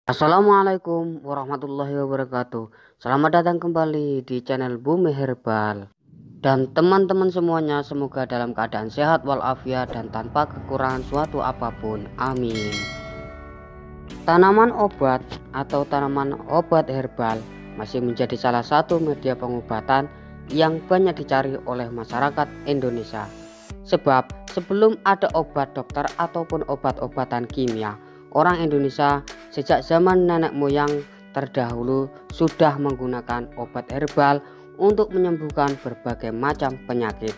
Assalamualaikum warahmatullahi wabarakatuh. Selamat datang kembali di channel Bumi Herbal. Dan teman-teman semuanya semoga dalam keadaan sehat walafiat dan tanpa kekurangan suatu apapun. Amin. Tanaman obat atau tanaman obat herbal masih menjadi salah satu media pengobatan yang banyak dicari oleh masyarakat Indonesia. Sebab sebelum ada obat dokter ataupun obat-obatan kimia, orang Indonesia sejak zaman nenek moyang terdahulu sudah menggunakan obat herbal untuk menyembuhkan berbagai macam penyakit.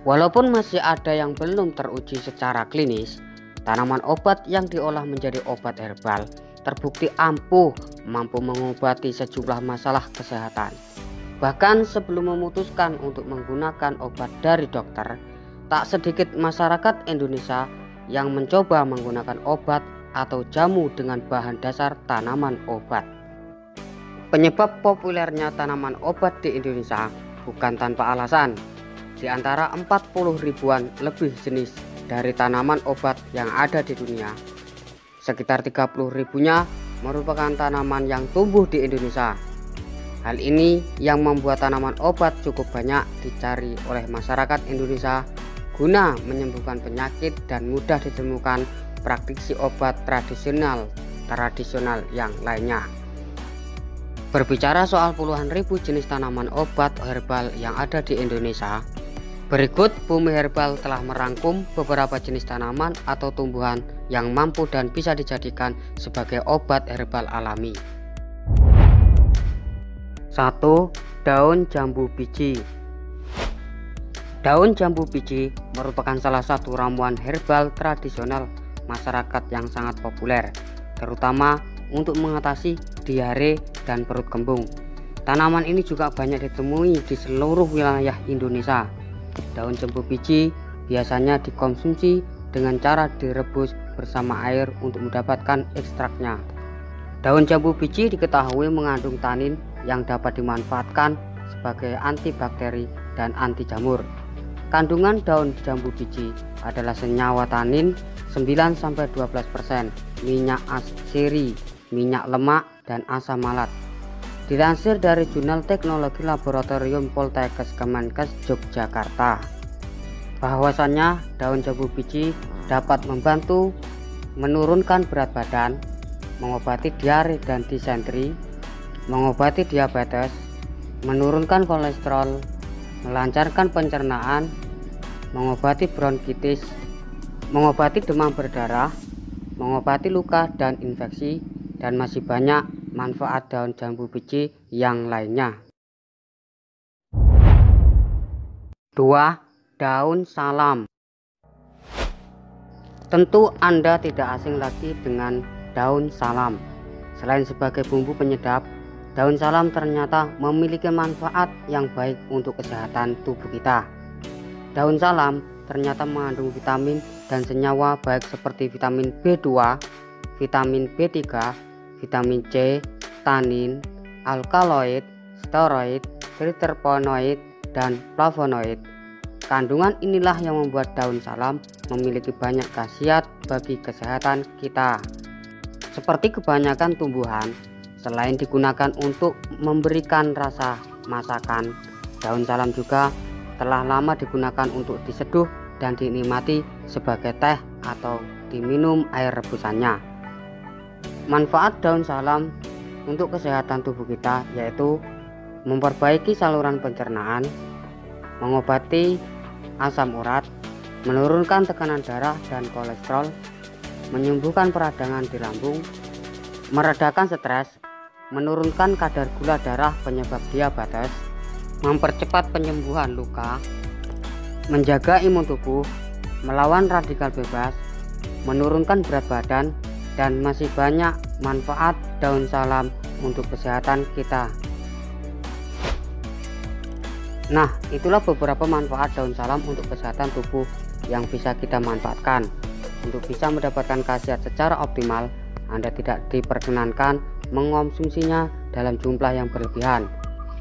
Walaupun masih ada yang belum teruji secara klinis, tanaman obat yang diolah menjadi obat herbal terbukti mampu mengobati sejumlah masalah kesehatan. Bahkan sebelum memutuskan untuk menggunakan obat dari dokter, tak sedikit masyarakat Indonesia yang mencoba menggunakan obat atau jamu dengan bahan dasar tanaman obat. Penyebab populernya tanaman obat di Indonesia bukan tanpa alasan. Di antara 40 ribuan lebih jenis dari tanaman obat yang ada di dunia, sekitar 30 ribunya merupakan tanaman yang tumbuh di Indonesia. Hal ini yang membuat tanaman obat cukup banyak dicari oleh masyarakat Indonesia guna menyembuhkan penyakit dan mudah ditemukan praktisi obat tradisional yang lainnya. Berbicara soal puluhan ribu jenis tanaman obat herbal yang ada di Indonesia, berikut Bumi Herbal telah merangkum beberapa jenis tanaman atau tumbuhan yang mampu dan bisa dijadikan sebagai obat herbal alami. 1. Daun jambu biji. Daun jambu biji merupakan salah satu ramuan herbal tradisional masyarakat yang sangat populer, terutama untuk mengatasi diare dan perut kembung. Tanaman ini juga banyak ditemui di seluruh wilayah Indonesia. Daun jambu biji biasanya dikonsumsi dengan cara direbus bersama air untuk mendapatkan ekstraknya. Daun jambu biji diketahui mengandung tanin yang dapat dimanfaatkan sebagai antibakteri dan anti jamur. Kandungan daun jambu biji adalah senyawa tanin 9-12%, minyak asiri, minyak lemak, dan asam malat. Dilansir dari Jurnal Teknologi Laboratorium Poltekkes Kemenkes Yogyakarta, bahwasannya daun jambu biji dapat membantu menurunkan berat badan, mengobati diare dan disentri, mengobati diabetes, menurunkan kolesterol, melancarkan pencernaan, mengobati bronkitis, mengobati demam berdarah, mengobati luka dan infeksi, dan masih banyak manfaat daun jambu biji yang lainnya. 2. Daun salam. Tentu Anda tidak asing lagi dengan daun salam. Selain sebagai bumbu penyedap, daun salam ternyata memiliki manfaat yang baik untuk kesehatan tubuh kita. Daun salam ternyata mengandung vitamin dan senyawa baik seperti vitamin B2, vitamin B3, vitamin C, tanin, alkaloid, steroid, triterpenoid, dan flavonoid. Kandungan inilah yang membuat daun salam memiliki banyak khasiat bagi kesehatan kita. Seperti kebanyakan tumbuhan, selain digunakan untuk memberikan rasa masakan, daun salam juga telah lama digunakan untuk diseduh dan dinikmati sebagai teh atau diminum air rebusannya. Manfaat daun salam untuk kesehatan tubuh kita yaitu memperbaiki saluran pencernaan, mengobati asam urat, menurunkan tekanan darah dan kolesterol, menyembuhkan peradangan di lambung, meredakan stres, menurunkan kadar gula darah penyebab diabetes, mempercepat penyembuhan luka, menjaga imun tubuh, melawan radikal bebas, menurunkan berat badan, dan masih banyak manfaat daun salam untuk kesehatan kita. Nah, itulah beberapa manfaat daun salam untuk kesehatan tubuh yang bisa kita manfaatkan. Untuk bisa mendapatkan khasiat secara optimal, Anda tidak diperkenankan mengonsumsinya dalam jumlah yang berlebihan.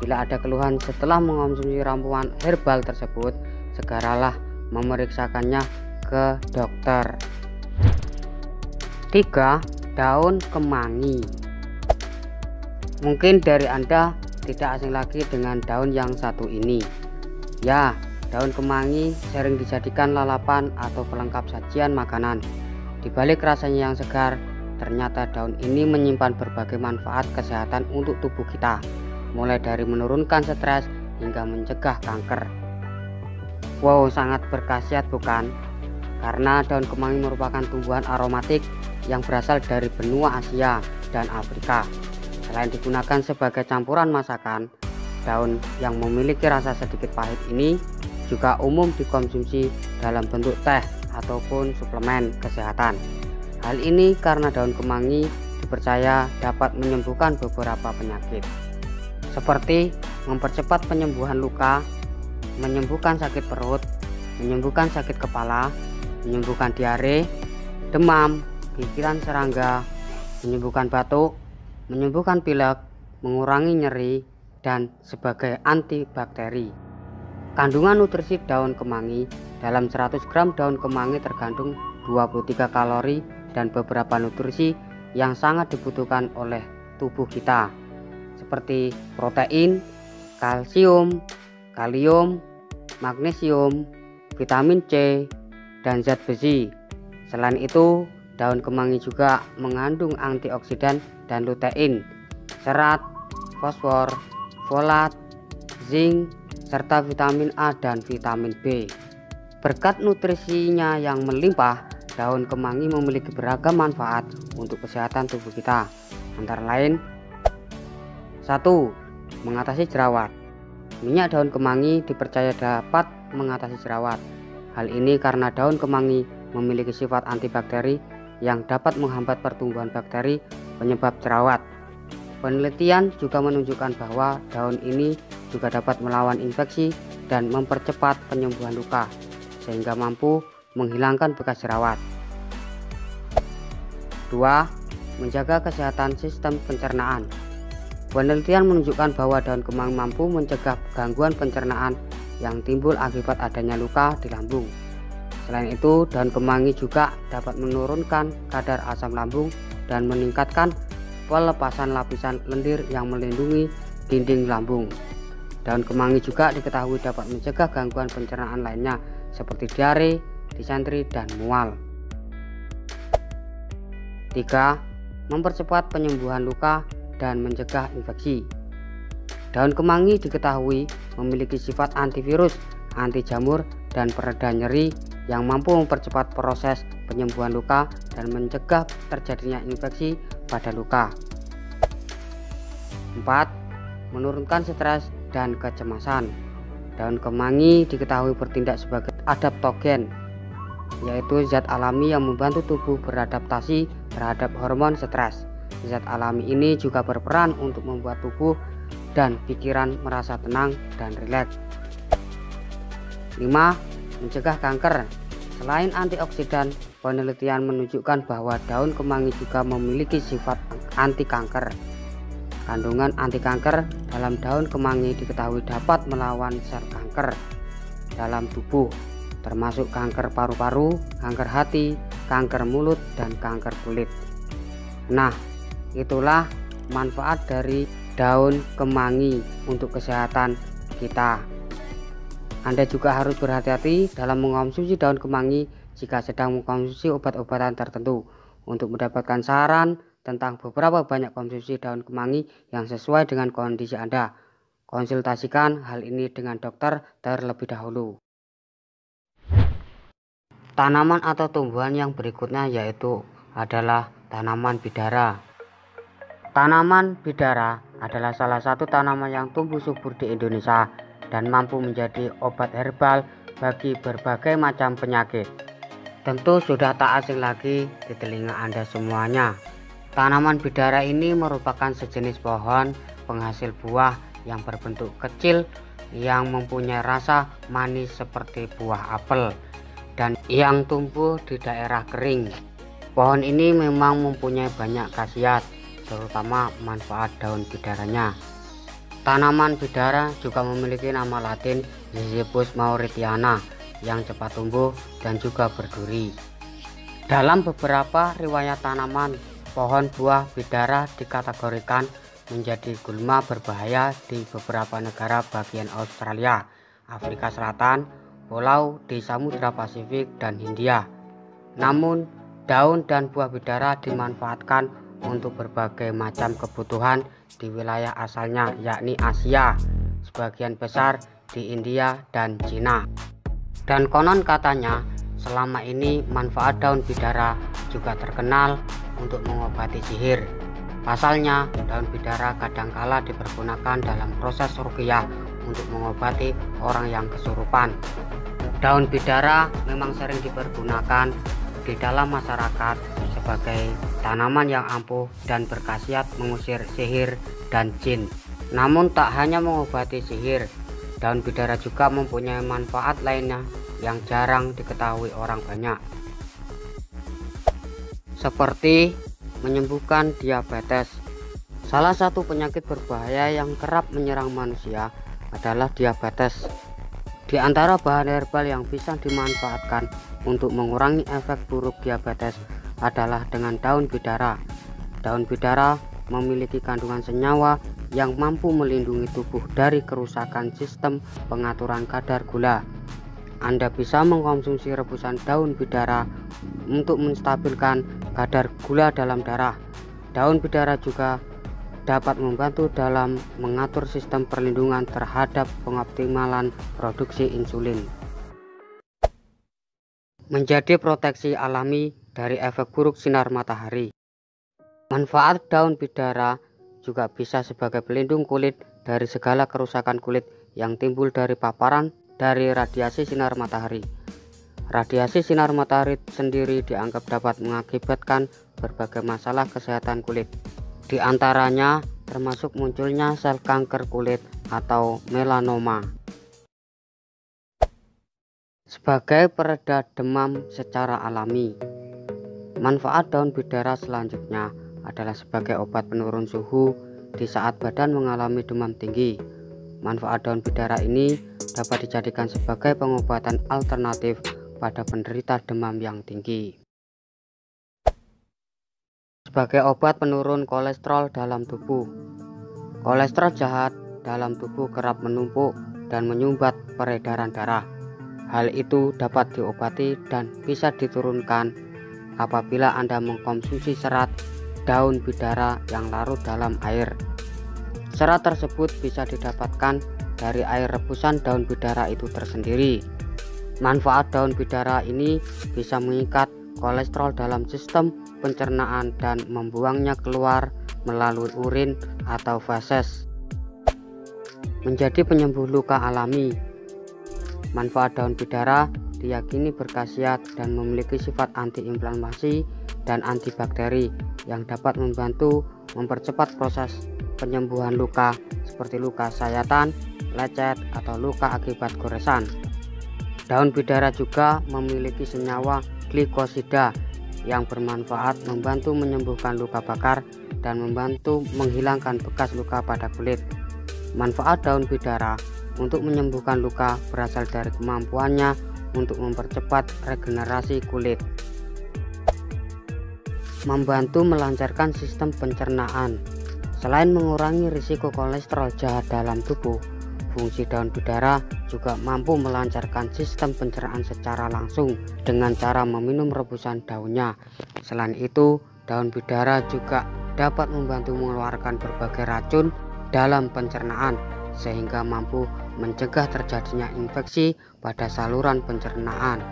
Bila ada keluhan setelah mengonsumsi ramuan herbal tersebut, segeralah memeriksakannya ke dokter. 3. daun kemangi. Mungkin dari Anda tidak asing lagi dengan daun yang satu ini. Ya, daun kemangi sering dijadikan lalapan atau pelengkap sajian makanan. Di balik rasanya yang segar, ternyata daun ini menyimpan berbagai manfaat kesehatan untuk tubuh kita, mulai dari menurunkan stres hingga mencegah kanker. Wow, sangat berkhasiat bukan? Karena daun kemangi merupakan tumbuhan aromatik yang berasal dari benua Asia dan Afrika. Selain digunakan sebagai campuran masakan, daun yang memiliki rasa sedikit pahit ini juga umum dikonsumsi dalam bentuk teh ataupun suplemen kesehatan. Hal ini karena daun kemangi dipercaya dapat menyembuhkan beberapa penyakit, seperti mempercepat penyembuhan luka, menyembuhkan sakit perut, menyembuhkan sakit kepala, menyembuhkan diare, demam, gigitan serangga, menyembuhkan batuk, menyembuhkan pilek, mengurangi nyeri, dan sebagai antibakteri. Kandungan nutrisi daun kemangi: dalam 100 gram daun kemangi terkandung 23 kalori dan beberapa nutrisi yang sangat dibutuhkan oleh tubuh kita, seperti protein, kalsium, kalium, magnesium, vitamin C, dan zat besi. Selain itu, daun kemangi juga mengandung antioksidan dan lutein, serat, fosfor, folat, zinc, serta vitamin A dan vitamin B. Berkat nutrisinya yang melimpah, daun kemangi memiliki beragam manfaat untuk kesehatan tubuh kita. Antara lain, 1. Mengatasi jerawat. Minyak daun kemangi dipercaya dapat mengatasi jerawat. Hal ini karena daun kemangi memiliki sifat antibakteri yang dapat menghambat pertumbuhan bakteri penyebab jerawat. Penelitian juga menunjukkan bahwa daun ini juga dapat melawan infeksi dan mempercepat penyembuhan luka, sehingga mampu menghilangkan bekas jerawat. 2. Menjaga kesehatan sistem pencernaan. Penelitian menunjukkan bahwa daun kemangi mampu mencegah gangguan pencernaan yang timbul akibat adanya luka di lambung. Selain itu, daun kemangi juga dapat menurunkan kadar asam lambung dan meningkatkan pelepasan lapisan lendir yang melindungi dinding lambung. Daun kemangi juga diketahui dapat mencegah gangguan pencernaan lainnya seperti diare, disentri, dan mual. 3. Mempercepat penyembuhan luka dan mencegah infeksi. Daun kemangi diketahui memiliki sifat antivirus, anti jamur, dan pereda nyeri yang mampu mempercepat proses penyembuhan luka dan mencegah terjadinya infeksi pada luka. 4. Menurunkan stres dan kecemasan. Daun kemangi diketahui bertindak sebagai adaptogen, yaitu zat alami yang membantu tubuh beradaptasi terhadap hormon stres. Zat alami ini juga berperan untuk membuat tubuh dan pikiran merasa tenang dan rileks. 5. Mencegah kanker. Selain antioksidan, penelitian menunjukkan bahwa daun kemangi juga memiliki sifat anti kanker. Kandungan anti kanker dalam daun kemangi diketahui dapat melawan sel kanker dalam tubuh, termasuk kanker paru-paru, kanker hati, kanker mulut, dan kanker kulit. Nah, itulah manfaat dari daun kemangi untuk kesehatan kita. Anda juga harus berhati-hati dalam mengkonsumsi daun kemangi jika sedang mengkonsumsi obat-obatan tertentu. Untuk mendapatkan saran tentang beberapa banyak konsumsi daun kemangi yang sesuai dengan kondisi Anda, konsultasikan hal ini dengan dokter terlebih dahulu. Tanaman atau tumbuhan yang berikutnya yaitu adalah tanaman bidara. Tanaman bidara adalah salah satu tanaman yang tumbuh subur di Indonesia dan mampu menjadi obat herbal bagi berbagai macam penyakit. Tentu sudah tak asing lagi di telinga Anda semuanya. Tanaman bidara ini merupakan sejenis pohon penghasil buah yang berbentuk kecil yang mempunyai rasa manis seperti buah apel dan yang tumbuh di daerah kering. Pohon ini memang mempunyai banyak khasiat, terutama manfaat daun bidaranya. Tanaman bidara juga memiliki nama latin Ziziphus mauritiana yang cepat tumbuh dan juga berduri. Dalam beberapa riwayat tanaman Pohon buah bidara dikategorikan menjadi gulma berbahaya di beberapa negara bagian Australia, Afrika Selatan, pulau di Samudra Pasifik, dan Hindia. Namun, daun dan buah bidara dimanfaatkan untuk berbagai macam kebutuhan di wilayah asalnya, yakni Asia, sebagian besar di India dan Cina. Dan konon katanya, selama ini manfaat daun bidara juga terkenal untuk mengobati sihir. Pasalnya, daun bidara kadangkala dipergunakan dalam proses ruqyah untuk mengobati orang yang kesurupan. Daun bidara memang sering dipergunakan di dalam masyarakat sebagai tanaman yang ampuh dan berkhasiat mengusir sihir dan jin. Namun tak hanya mengobati sihir, daun bidara juga mempunyai manfaat lainnya yang jarang diketahui orang banyak, seperti menyembuhkan diabetes. Salah satu penyakit berbahaya yang kerap menyerang manusia adalah diabetes. Di antara bahan herbal yang bisa dimanfaatkan untuk mengurangi efek buruk diabetes adalah dengan daun bidara. Daun bidara memiliki kandungan senyawa yang mampu melindungi tubuh dari kerusakan sistem pengaturan kadar gula. Anda bisa mengkonsumsi rebusan daun bidara untuk menstabilkan kadar gula dalam darah. Daun bidara juga dapat membantu dalam mengatur sistem perlindungan terhadap pengoptimalan produksi insulin. Menjadi proteksi alami dari efek buruk sinar matahari. Manfaat daun bidara juga bisa sebagai pelindung kulit dari segala kerusakan kulit yang timbul dari paparan dari radiasi sinar matahari. Radiasi sinar matahari sendiri dianggap dapat mengakibatkan berbagai masalah kesehatan kulit. Di antaranya termasuk munculnya sel kanker kulit atau melanoma. Sebagai pereda demam secara alami. Manfaat daun bidara selanjutnya adalah sebagai obat penurun suhu di saat badan mengalami demam tinggi. Manfaat daun bidara ini dapat dijadikan sebagai pengobatan alternatif pada penderita demam yang tinggi. Sebagai obat penurun kolesterol dalam tubuh. Kolesterol jahat dalam tubuh kerap menumpuk dan menyumbat peredaran darah. Hal itu dapat diobati dan bisa diturunkan apabila Anda mengkonsumsi serat daun bidara yang larut dalam air. Serat tersebut bisa didapatkan dari air rebusan daun bidara itu tersendiri. Manfaat daun bidara ini bisa mengikat kolesterol dalam sistem pencernaan dan membuangnya keluar melalui urin atau feses. Menjadi penyembuh luka alami. Manfaat daun bidara diyakini berkhasiat dan memiliki sifat antiinflamasi dan antibakteri yang dapat membantu mempercepat proses penyembuhan luka seperti luka sayatan, lecet, atau luka akibat goresan. Daun bidara juga memiliki senyawa glikosida yang bermanfaat membantu menyembuhkan luka bakar dan membantu menghilangkan bekas luka pada kulit. Manfaat daun bidara untuk menyembuhkan luka berasal dari kemampuannya untuk mempercepat regenerasi kulit. Membantu melancarkan sistem pencernaan. Selain mengurangi risiko kolesterol jahat dalam tubuh, fungsi daun bidara juga mampu melancarkan sistem pencernaan secara langsung dengan cara meminum rebusan daunnya. Selain itu, daun bidara juga dapat membantu mengeluarkan berbagai racun dalam pencernaan sehingga mampu mencegah terjadinya infeksi pada saluran pencernaan.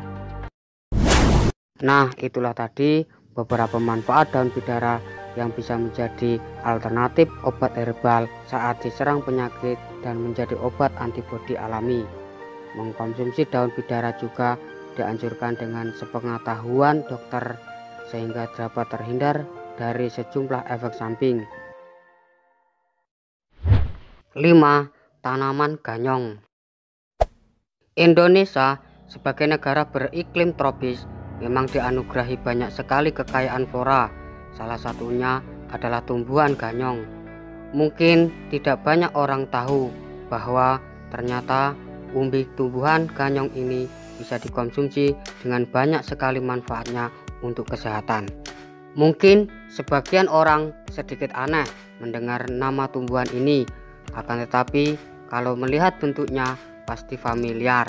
Nah, itulah tadi beberapa manfaat daun bidara yang bisa menjadi alternatif obat herbal saat diserang penyakit dan menjadi obat antibodi alami. Mengkonsumsi daun bidara juga dianjurkan dengan sepengetahuan dokter sehingga dapat terhindar dari sejumlah efek samping. 5. Tanaman ganyong. Indonesia sebagai negara beriklim tropis memang dianugerahi banyak sekali kekayaan flora. Salah satunya adalah tumbuhan ganyong. Mungkin tidak banyak orang tahu bahwa ternyata umbi tumbuhan ganyong ini bisa dikonsumsi dengan banyak sekali manfaatnya untuk kesehatan. Mungkin sebagian orang sedikit aneh mendengar nama tumbuhan ini, akan tetapi kalau melihat bentuknya pasti familiar.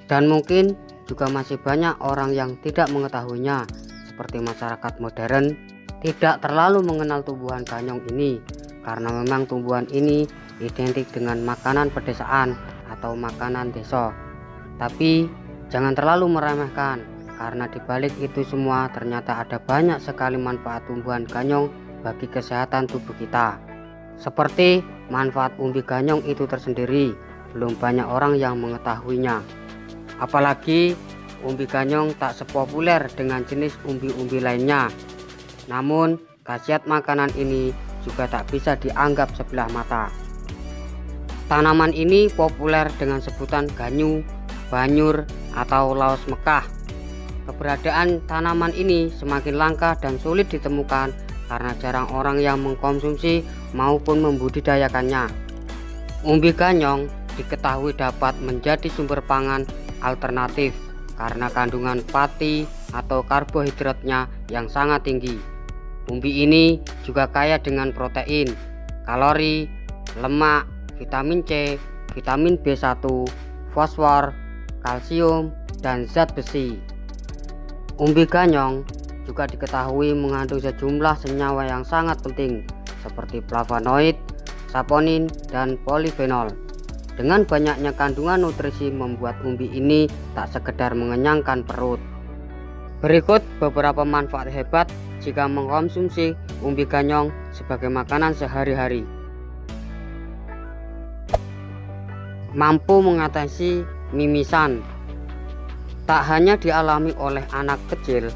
Dan mungkin juga masih banyak orang yang tidak mengetahuinya, seperti masyarakat modern tidak terlalu mengenal tumbuhan ganyong ini, karena memang tumbuhan ini identik dengan makanan pedesaan atau makanan desa. Tapi jangan terlalu meremehkan, karena dibalik itu semua ternyata ada banyak sekali manfaat tumbuhan ganyong bagi kesehatan tubuh kita. Seperti manfaat umbi ganyong itu tersendiri, belum banyak orang yang mengetahuinya. Apalagi umbi ganyong tak sepopuler dengan jenis umbi-umbi lainnya. Namun khasiat makanan ini juga tak bisa dianggap sebelah mata. Tanaman ini populer dengan sebutan ganyu, banyur, atau laos Mekah. Keberadaan tanaman ini semakin langka dan sulit ditemukan karena jarang orang yang mengkonsumsi maupun membudidayakannya. Umbi ganyong diketahui dapat menjadi sumber pangan alternatif karena kandungan pati atau karbohidratnya yang sangat tinggi. Umbi ini juga kaya dengan protein, kalori, lemak, vitamin C, vitamin B1, fosfor, kalsium, dan zat besi. Umbi ganyong juga diketahui mengandung sejumlah senyawa yang sangat penting seperti flavonoid, saponin, dan polifenol. Dengan banyaknya kandungan nutrisi membuat umbi ini tak sekedar mengenyangkan perut. Berikut beberapa manfaat hebat jika mengkonsumsi umbi ganyong sebagai makanan sehari-hari. Mampu mengatasi mimisan. Tak hanya dialami oleh anak kecil,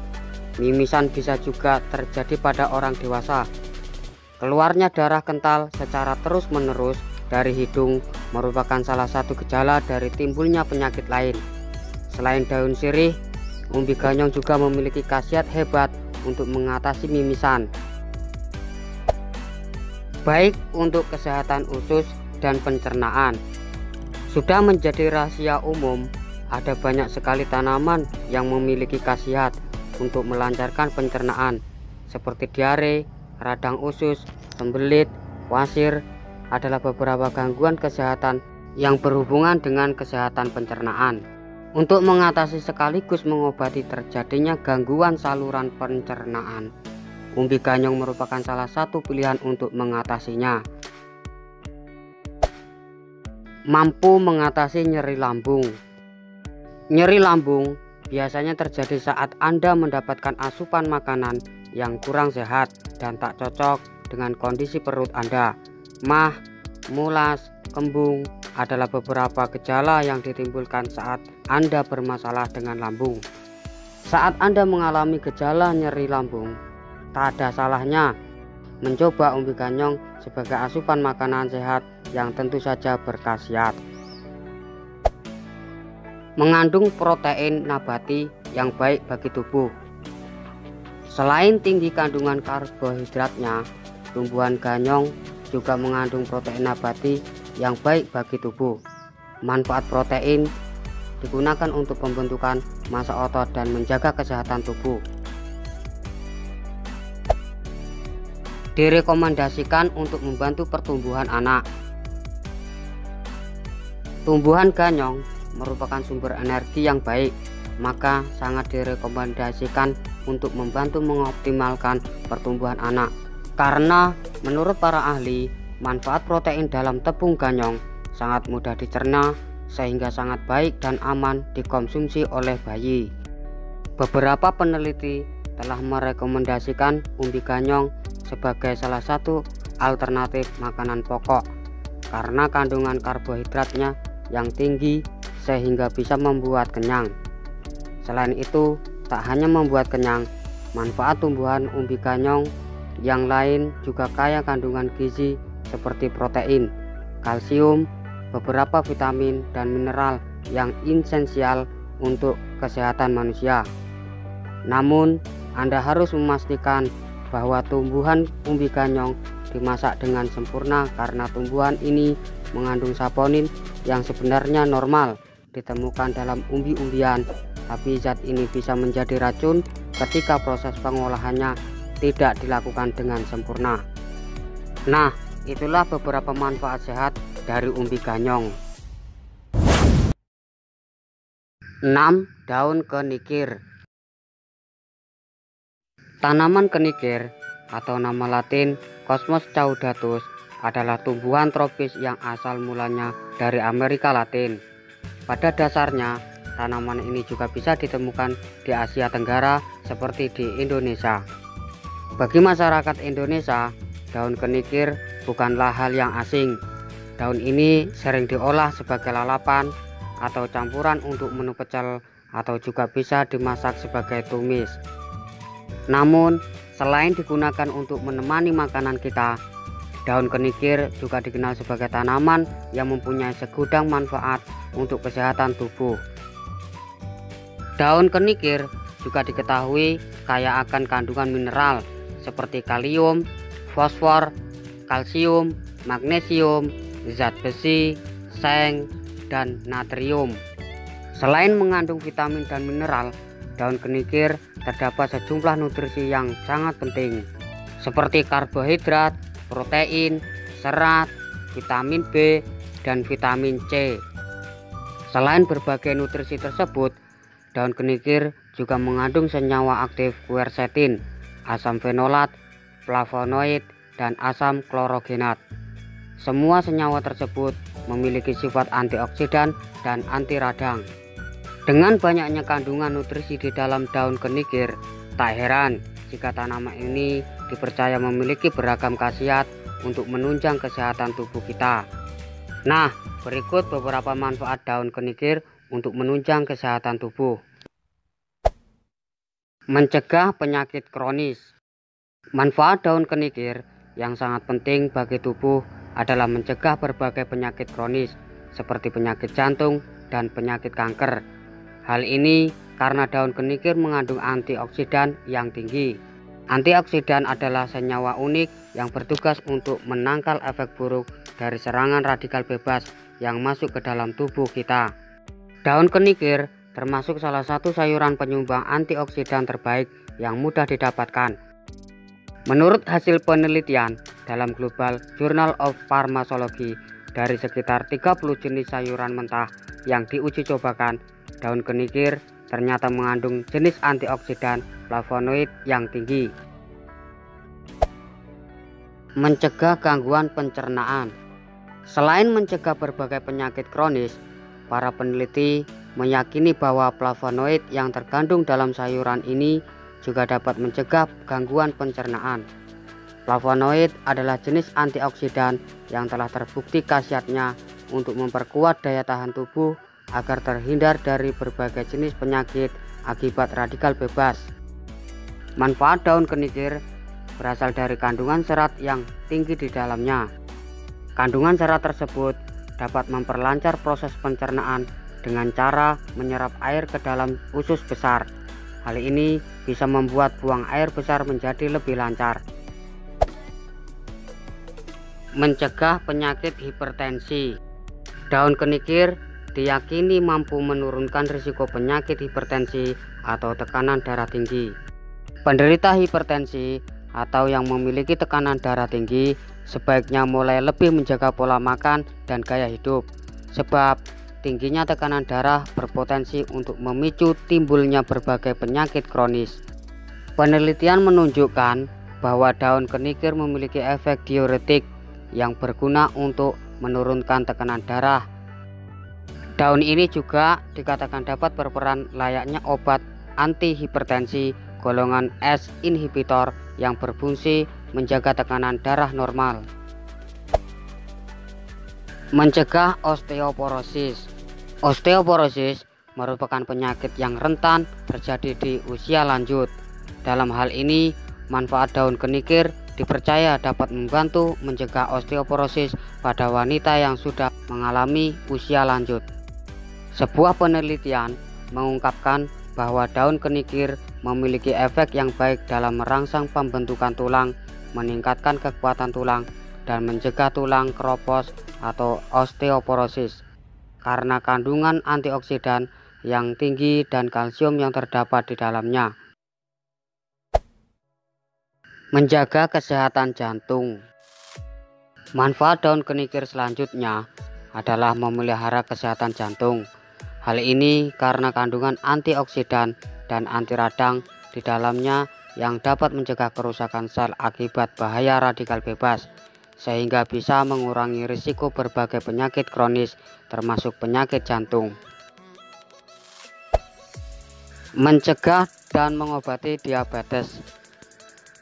mimisan bisa juga terjadi pada orang dewasa. Keluarnya darah kental secara terus-menerus dari hidung merupakan salah satu gejala dari timbulnya penyakit lain. Selain daun sirih, umbi ganyong juga memiliki khasiat hebat untuk mengatasi mimisan, baik untuk kesehatan usus dan pencernaan. Sudah menjadi rahasia umum, ada banyak sekali tanaman yang memiliki khasiat untuk melancarkan pencernaan, seperti diare, radang usus, sembelit, wasir adalah beberapa gangguan kesehatan yang berhubungan dengan kesehatan pencernaan. Untuk mengatasi sekaligus mengobati terjadinya gangguan saluran pencernaan, umbi ganyong merupakan salah satu pilihan untuk mengatasinya. Mampu mengatasi nyeri lambung. Nyeri lambung biasanya terjadi saat Anda mendapatkan asupan makanan yang kurang sehat dan tak cocok dengan kondisi perut Anda. Mah, mulas, kembung adalah beberapa gejala yang ditimbulkan saat Anda bermasalah dengan lambung. Saat Anda mengalami gejala nyeri lambung, tak ada salahnya mencoba umbi ganyong sebagai asupan makanan sehat yang tentu saja berkhasiat. Mengandung protein nabati yang baik bagi tubuh. Selain tinggi kandungan karbohidratnya, tumbuhan ganyong juga mengandung protein nabati yang baik bagi tubuh. Manfaat protein digunakan untuk pembentukan massa otot dan menjaga kesehatan tubuh. Direkomendasikan untuk membantu pertumbuhan anak. Tumbuhan ganyong merupakan sumber energi yang baik, maka sangat direkomendasikan untuk membantu mengoptimalkan pertumbuhan anak. Karena menurut para ahli, manfaat protein dalam tepung ganyong sangat mudah dicerna sehingga sangat baik dan aman dikonsumsi oleh bayi. Beberapa peneliti telah merekomendasikan umbi ganyong sebagai salah satu alternatif makanan pokok karena kandungan karbohidratnya yang tinggi sehingga bisa membuat kenyang. Selain itu, tak hanya membuat kenyang, manfaat tumbuhan umbi ganyong yang lain juga kaya kandungan gizi seperti protein, kalsium, beberapa vitamin dan mineral yang esensial untuk kesehatan manusia. Namun, Anda harus memastikan bahwa tumbuhan umbi ganyong dimasak dengan sempurna karena tumbuhan ini mengandung saponin yang sebenarnya normal ditemukan dalam umbi-umbian, tapi zat ini bisa menjadi racun ketika proses pengolahannya tidak dilakukan dengan sempurna. Nah, itulah beberapa manfaat sehat dari umbi ganyong. 6. Daun kenikir. Tanaman kenikir atau nama latin Cosmos caudatus adalah tumbuhan tropis yang asal mulanya dari Amerika Latin. Pada dasarnya, tanaman ini juga bisa ditemukan di Asia Tenggara seperti di Indonesia. Bagi masyarakat Indonesia, daun kenikir bukanlah hal yang asing. Daun ini sering diolah sebagai lalapan atau campuran untuk menu pecel atau juga bisa dimasak sebagai tumis. Namun, selain digunakan untuk menemani makanan kita, daun kenikir juga dikenal sebagai tanaman yang mempunyai segudang manfaat untuk kesehatan tubuh. Daun kenikir juga diketahui kaya akan kandungan mineral seperti kalium, fosfor, kalsium, magnesium, zat besi, seng, dan natrium. Selain mengandung vitamin dan mineral, daun kenikir terdapat sejumlah nutrisi yang sangat penting seperti karbohidrat, protein, serat, vitamin B, dan vitamin C. Selain berbagai nutrisi tersebut, daun kenikir juga mengandung senyawa aktif quercetin, asam fenolat, flavonoid, dan asam klorogenat. Semua senyawa tersebut memiliki sifat antioksidan dan anti radang. Dengan banyaknya kandungan nutrisi di dalam daun kenikir, tak heran jika tanaman ini dipercaya memiliki beragam khasiat untuk menunjang kesehatan tubuh kita. Nah, berikut beberapa manfaat daun kenikir untuk menunjang kesehatan tubuh. Mencegah penyakit kronis. Manfaat daun kenikir yang sangat penting bagi tubuh adalah mencegah berbagai penyakit kronis seperti penyakit jantung dan penyakit kanker. Hal ini karena daun kenikir mengandung antioksidan yang tinggi. Antioksidan adalah senyawa unik yang bertugas untuk menangkal efek buruk dari serangan radikal bebas yang masuk ke dalam tubuh kita. Daun kenikir termasuk salah satu sayuran penyumbang antioksidan terbaik yang mudah didapatkan. Menurut hasil penelitian dalam Global Journal of Pharmacology, dari sekitar 30 jenis sayuran mentah yang diuji cobakan, daun kenikir ternyata mengandung jenis antioksidan flavonoid yang tinggi. Mencegah gangguan pencernaan. Selain mencegah berbagai penyakit kronis, para peneliti meyakini bahwa flavonoid yang terkandung dalam sayuran ini juga dapat mencegah gangguan pencernaan. Flavonoid adalah jenis antioksidan yang telah terbukti khasiatnya untuk memperkuat daya tahan tubuh agar terhindar dari berbagai jenis penyakit akibat radikal bebas. Manfaat daun kenikir berasal dari kandungan serat yang tinggi di dalamnya. Kandungan serat tersebut dapat memperlancar proses pencernaan dengan cara menyerap air ke dalam usus besar. Hal ini bisa membuat buang air besar menjadi lebih lancar. Mencegah penyakit hipertensi. Daun kenikir diyakini mampu menurunkan risiko penyakit hipertensi atau tekanan darah tinggi. Penderita hipertensi atau yang memiliki tekanan darah tinggi sebaiknya mulai lebih menjaga pola makan dan gaya hidup, sebab tingginya tekanan darah berpotensi untuk memicu timbulnya berbagai penyakit kronis. Penelitian menunjukkan bahwa daun kenikir memiliki efek diuretik yang berguna untuk menurunkan tekanan darah. Daun ini juga dikatakan dapat berperan layaknya obat antihipertensi golongan S inhibitor yang berfungsi menjaga tekanan darah normal. Mencegah osteoporosis. Osteoporosis merupakan penyakit yang rentan terjadi di usia lanjut. Dalam hal ini, manfaat daun kenikir dipercaya dapat membantu mencegah osteoporosis pada wanita yang sudah mengalami usia lanjut. Sebuah penelitian mengungkapkan bahwa daun kenikir memiliki efek yang baik dalam merangsang pembentukan tulang, meningkatkan kekuatan tulang, dan mencegah tulang keropos atau osteoporosis karena kandungan antioksidan yang tinggi dan kalsium yang terdapat di dalamnya. Menjaga kesehatan jantung. Manfaat daun kenikir selanjutnya adalah memelihara kesehatan jantung. Hal ini karena kandungan antioksidan dan anti radang di dalamnya yang dapat mencegah kerusakan sel akibat bahaya radikal bebas, sehingga bisa mengurangi risiko berbagai penyakit kronis termasuk penyakit jantung. Mencegah dan mengobati diabetes.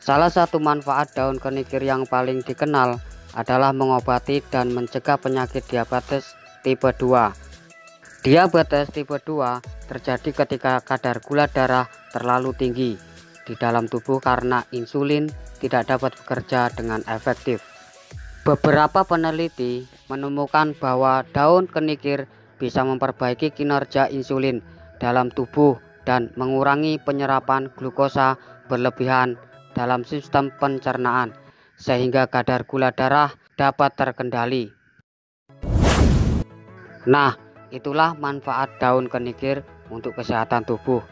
Salah satu manfaat daun kenikir yang paling dikenal adalah mengobati dan mencegah penyakit diabetes tipe 2. Diabetes tipe 2 terjadi ketika kadar gula darah terlalu tinggi di dalam tubuh karena insulin tidak dapat bekerja dengan efektif. Beberapa peneliti menemukan bahwa daun kenikir bisa memperbaiki kinerja insulin dalam tubuh dan mengurangi penyerapan glukosa berlebihan dalam sistem pencernaan, sehingga kadar gula darah dapat terkendali. Nah, itulah manfaat daun kenikir untuk kesehatan tubuh.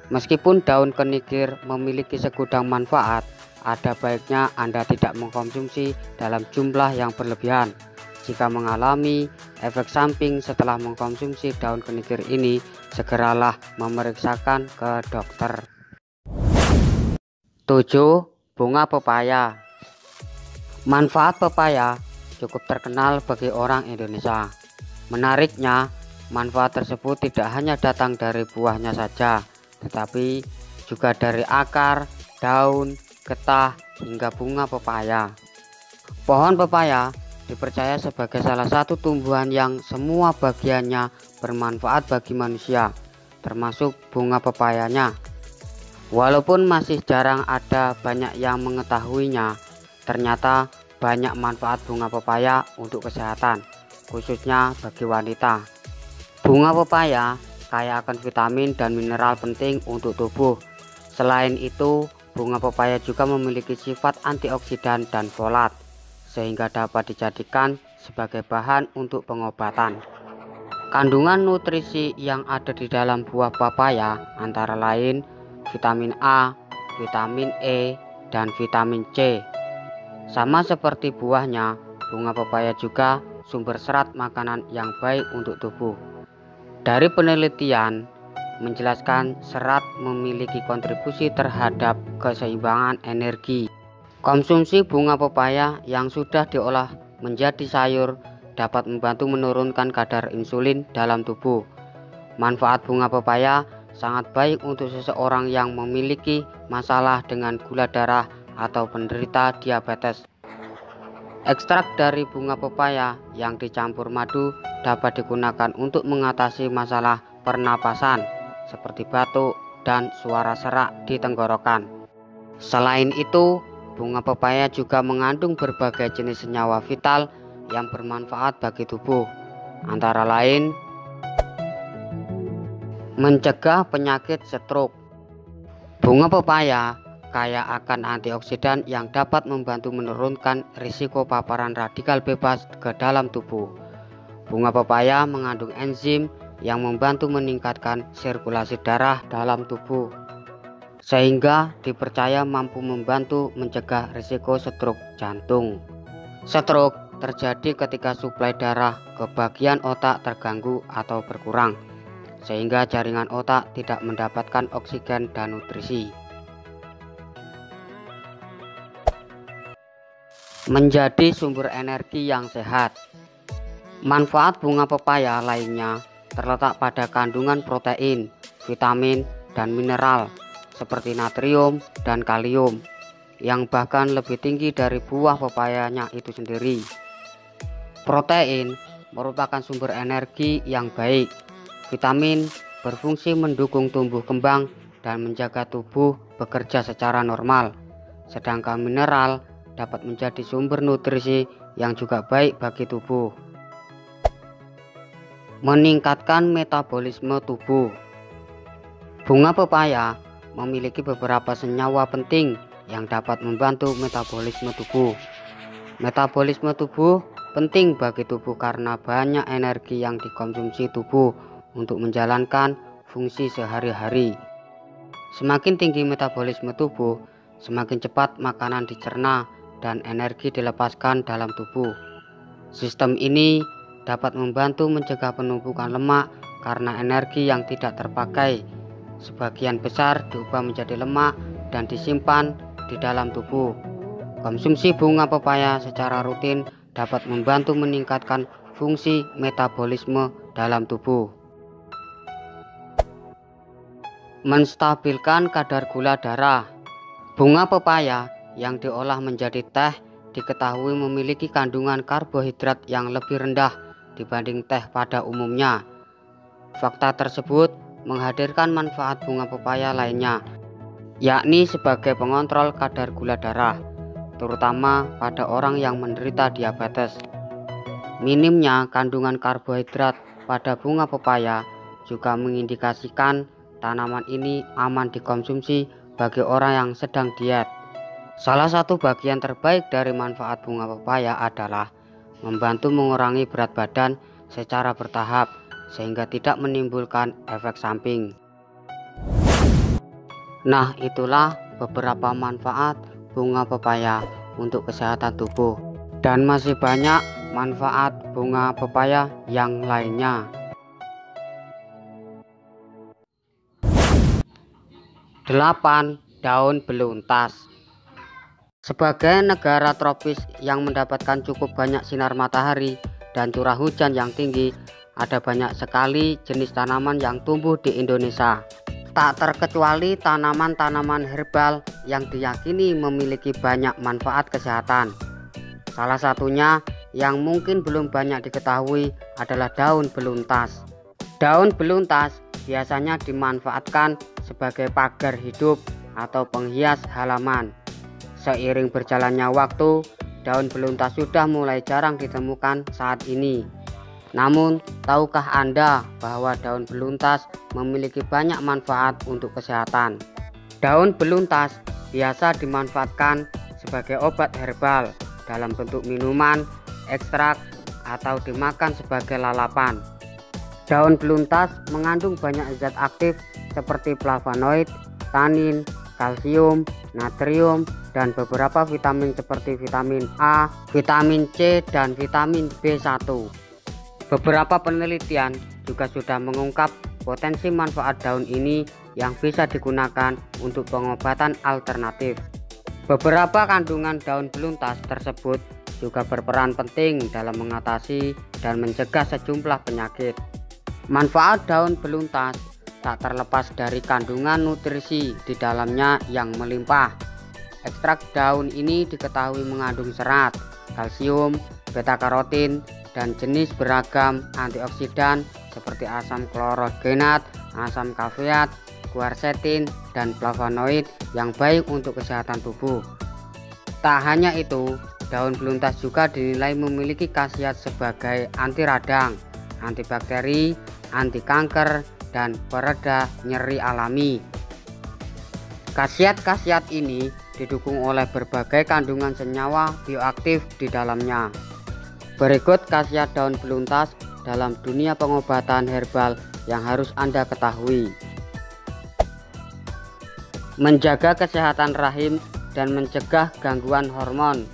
Meskipun daun kenikir memiliki segudang manfaat, ada baiknya Anda tidak mengkonsumsi dalam jumlah yang berlebihan. Jika mengalami efek samping setelah mengkonsumsi daun kenikir ini, segeralah memeriksakan ke dokter. 7. Bunga pepaya. Manfaat pepaya cukup terkenal bagi orang Indonesia. Menariknya, manfaat tersebut tidak hanya datang dari buahnya saja, tetapi juga dari akar, daun, getah, hingga bunga pepaya. Pohon pepaya dipercaya sebagai salah satu tumbuhan yang semua bagiannya bermanfaat bagi manusia, termasuk bunga pepayanya. Walaupun masih jarang ada banyak yang mengetahuinya, ternyata banyak manfaat bunga pepaya untuk kesehatan, khususnya bagi wanita. Bunga pepaya kaya akan vitamin dan mineral penting untuk tubuh. Selain itu, bunga pepaya juga memiliki sifat antioksidan dan folat, sehingga dapat dijadikan sebagai bahan untuk pengobatan. Kandungan nutrisi yang ada di dalam buah pepaya antara lain vitamin A, vitamin E, dan vitamin C. Sama seperti buahnya, bunga pepaya juga sumber serat makanan yang baik untuk tubuh. Dari penelitian menjelaskan serat memiliki kontribusi terhadap keseimbangan energi. Konsumsi bunga pepaya yang sudah diolah menjadi sayur dapat membantu menurunkan kadar insulin dalam tubuh. Manfaat bunga pepaya sangat baik untuk seseorang yang memiliki masalah dengan gula darah atau penderita diabetes. Ekstrak dari bunga pepaya yang dicampur madu dapat digunakan untuk mengatasi masalah pernapasan seperti batuk dan suara serak di tenggorokan. Selain itu, bunga pepaya juga mengandung berbagai jenis senyawa vital yang bermanfaat bagi tubuh, antara lain mencegah penyakit stroke. Bunga pepaya kaya akan antioksidan yang dapat membantu menurunkan risiko paparan radikal bebas ke dalam tubuh. Bunga pepaya mengandung enzim yang membantu meningkatkan sirkulasi darah dalam tubuh, sehingga dipercaya mampu membantu mencegah risiko stroke jantung. Stroke terjadi ketika suplai darah ke bagian otak terganggu atau berkurang, sehingga jaringan otak tidak mendapatkan oksigen dan nutrisi. Menjadi sumber energi yang sehat. Manfaat bunga pepaya lainnya terletak pada kandungan protein, vitamin, dan mineral seperti natrium dan kalium yang bahkan lebih tinggi dari buah pepayanya itu sendiri. Protein merupakan sumber energi yang baik. Vitamin berfungsi mendukung tumbuh kembang dan menjaga tubuh bekerja secara normal, sedangkan mineral dapat menjadi sumber nutrisi yang juga baik bagi tubuh. Meningkatkan metabolisme tubuh. Bunga pepaya memiliki beberapa senyawa penting yang dapat membantu metabolisme tubuh. Metabolisme tubuh penting bagi tubuh karena banyak energi yang dikonsumsi tubuh untuk menjalankan fungsi sehari-hari. Semakin tinggi metabolisme tubuh, semakin cepat makanan dicerna dan energi dilepaskan dalam tubuh. Sistem ini dapat membantu mencegah penumpukan lemak karena energi yang tidak terpakai sebagian besar diubah menjadi lemak dan disimpan di dalam tubuh. Konsumsi bunga pepaya secara rutin dapat membantu meningkatkan fungsi metabolisme dalam tubuh. Menstabilkan kadar gula darah. Bunga pepaya yang diolah menjadi teh diketahui memiliki kandungan karbohidrat yang lebih rendah dibanding teh pada umumnya. Fakta tersebut menghadirkan manfaat bunga pepaya lainnya, yakni sebagai pengontrol kadar gula darah, terutama pada orang yang menderita diabetes. Minimnya kandungan karbohidrat pada bunga pepaya juga mengindikasikan tanaman ini aman dikonsumsi bagi orang yang sedang diet. Salah satu bagian terbaik dari manfaat bunga pepaya adalah membantu mengurangi berat badan secara bertahap sehingga tidak menimbulkan efek samping. Nah, itulah beberapa manfaat bunga pepaya untuk kesehatan tubuh, dan masih banyak manfaat bunga pepaya yang lainnya. 8. Daun beluntas. Sebagai negara tropis yang mendapatkan cukup banyak sinar matahari dan curah hujan yang tinggi, ada banyak sekali jenis tanaman yang tumbuh di Indonesia. Tak terkecuali tanaman-tanaman herbal yang diyakini memiliki banyak manfaat kesehatan. Salah satunya yang mungkin belum banyak diketahui adalah daun beluntas. Daun beluntas biasanya dimanfaatkan sebagai pagar hidup atau penghias halaman. Seiring berjalannya waktu, daun beluntas sudah mulai jarang ditemukan saat ini. Namun, tahukah Anda bahwa daun beluntas memiliki banyak manfaat untuk kesehatan? Daun beluntas biasa dimanfaatkan sebagai obat herbal dalam bentuk minuman, ekstrak, atau dimakan sebagai lalapan. Daun beluntas mengandung banyak zat aktif seperti flavonoid, tanin, kalsium, natrium, dan beberapa vitamin seperti vitamin A, vitamin C, dan vitamin B1. Beberapa penelitian juga sudah mengungkap potensi manfaat daun ini yang bisa digunakan untuk pengobatan alternatif. Beberapa kandungan daun beluntas tersebut juga berperan penting dalam mengatasi dan mencegah sejumlah penyakit. Manfaat daun beluntas tak terlepas dari kandungan nutrisi di dalamnya yang melimpah. Ekstrak daun ini diketahui mengandung serat, kalsium, beta-karotin, dan jenis beragam antioksidan seperti asam klorogenat, asam kafeat, quercetin, dan flavonoid yang baik untuk kesehatan tubuh. Tak hanya itu, daun beluntas juga dinilai memiliki khasiat sebagai anti radang, antibakteri, anti kanker, dan pereda nyeri alami. Khasiat-khasiat ini didukung oleh berbagai kandungan senyawa bioaktif di dalamnya. Berikut khasiat daun beluntas dalam dunia pengobatan herbal yang harus Anda ketahui. Menjaga kesehatan rahim dan mencegah gangguan hormon.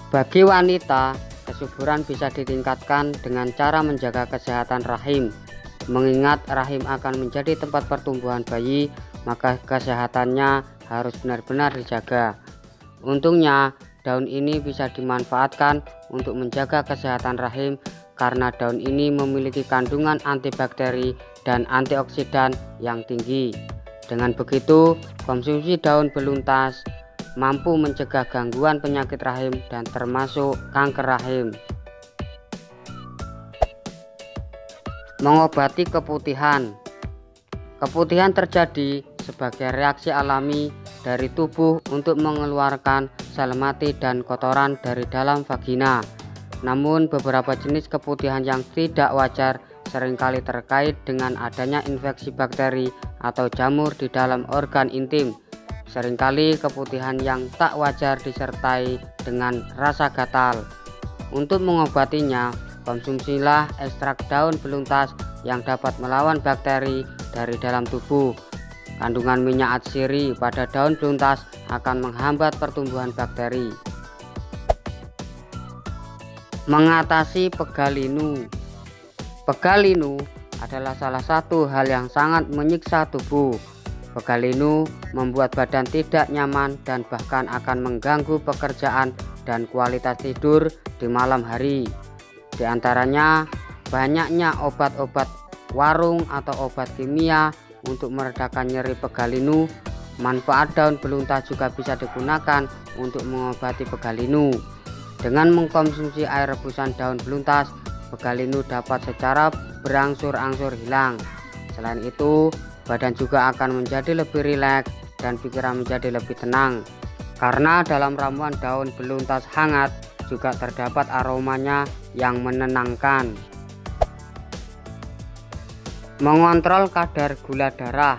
Bagi wanita, kesuburan bisa ditingkatkan dengan cara menjaga kesehatan rahim. Mengingat rahim akan menjadi tempat pertumbuhan bayi, maka kesehatannya harus benar-benar dijaga. Untungnya, daun ini bisa dimanfaatkan untuk menjaga kesehatan rahim karena daun ini memiliki kandungan antibakteri dan antioksidan yang tinggi. Dengan begitu, konsumsi daun beluntas mampu mencegah gangguan penyakit rahim dan termasuk kanker rahim. Mengobati keputihan. Keputihan terjadi sebagai reaksi alami dari tubuh untuk mengeluarkan sel mati dan kotoran dari dalam vagina. Namun beberapa jenis keputihan yang tidak wajar seringkali terkait dengan adanya infeksi bakteri atau jamur di dalam organ intim. Seringkali keputihan yang tak wajar disertai dengan rasa gatal. Untuk mengobatinya, konsumsilah ekstrak daun beluntas yang dapat melawan bakteri dari dalam tubuh. Kandungan minyak atsiri pada daun beluntas akan menghambat pertumbuhan bakteri. Mengatasi pegal linu. Pegal linu adalah salah satu hal yang sangat menyiksa tubuh. Pegal linu membuat badan tidak nyaman dan bahkan akan mengganggu pekerjaan dan kualitas tidur di malam hari. Di antaranya banyaknya obat-obat warung atau obat kimia untuk meredakan nyeri pegal linu. Manfaat daun beluntas juga bisa digunakan untuk mengobati pegal linu. Dengan mengkonsumsi air rebusan daun beluntas, pegal linu dapat secara berangsur-angsur hilang. Selain itu, badan juga akan menjadi lebih rileks dan pikiran menjadi lebih tenang. Karena dalam ramuan daun beluntas hangat juga terdapat aromanya yang menenangkan. Mengontrol kadar gula darah.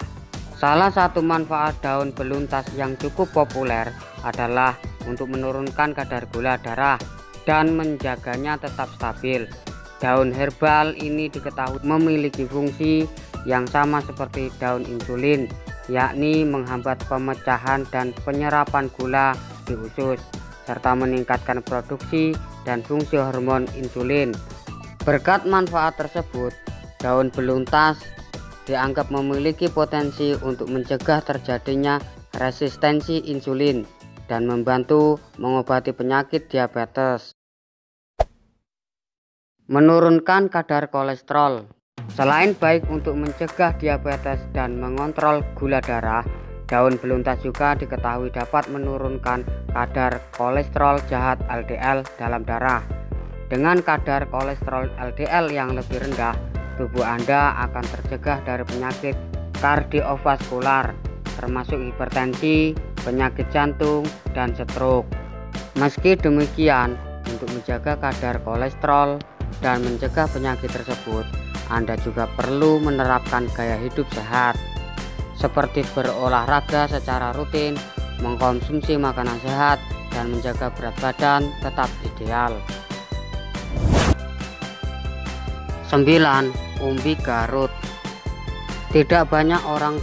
Salah satu manfaat daun beluntas yang cukup populer adalah untuk menurunkan kadar gula darah dan menjaganya tetap stabil. Daun herbal ini diketahui memiliki fungsi yang sama seperti daun insulin, yakni menghambat pemecahan dan penyerapan gula di usus, serta meningkatkan produksi dan fungsi hormon insulin. Berkat manfaat tersebut, daun beluntas dianggap memiliki potensi untuk mencegah terjadinya resistensi insulin dan membantu mengobati penyakit diabetes. Menurunkan kadar kolesterol. Selain baik untuk mencegah diabetes dan mengontrol gula darah, daun beluntas juga diketahui dapat menurunkan kadar kolesterol jahat LDL dalam darah. Dengan kadar kolesterol LDL yang lebih rendah, tubuh Anda akan tercegah dari penyakit kardiovaskular, termasuk hipertensi, penyakit jantung, dan stroke. Meski demikian, untuk menjaga kadar kolesterol dan mencegah penyakit tersebut, Anda juga perlu menerapkan gaya hidup sehat, seperti berolahraga secara rutin, mengkonsumsi makanan sehat, dan menjaga berat badan tetap ideal. 9. Umbi Garut. Tidak banyak orang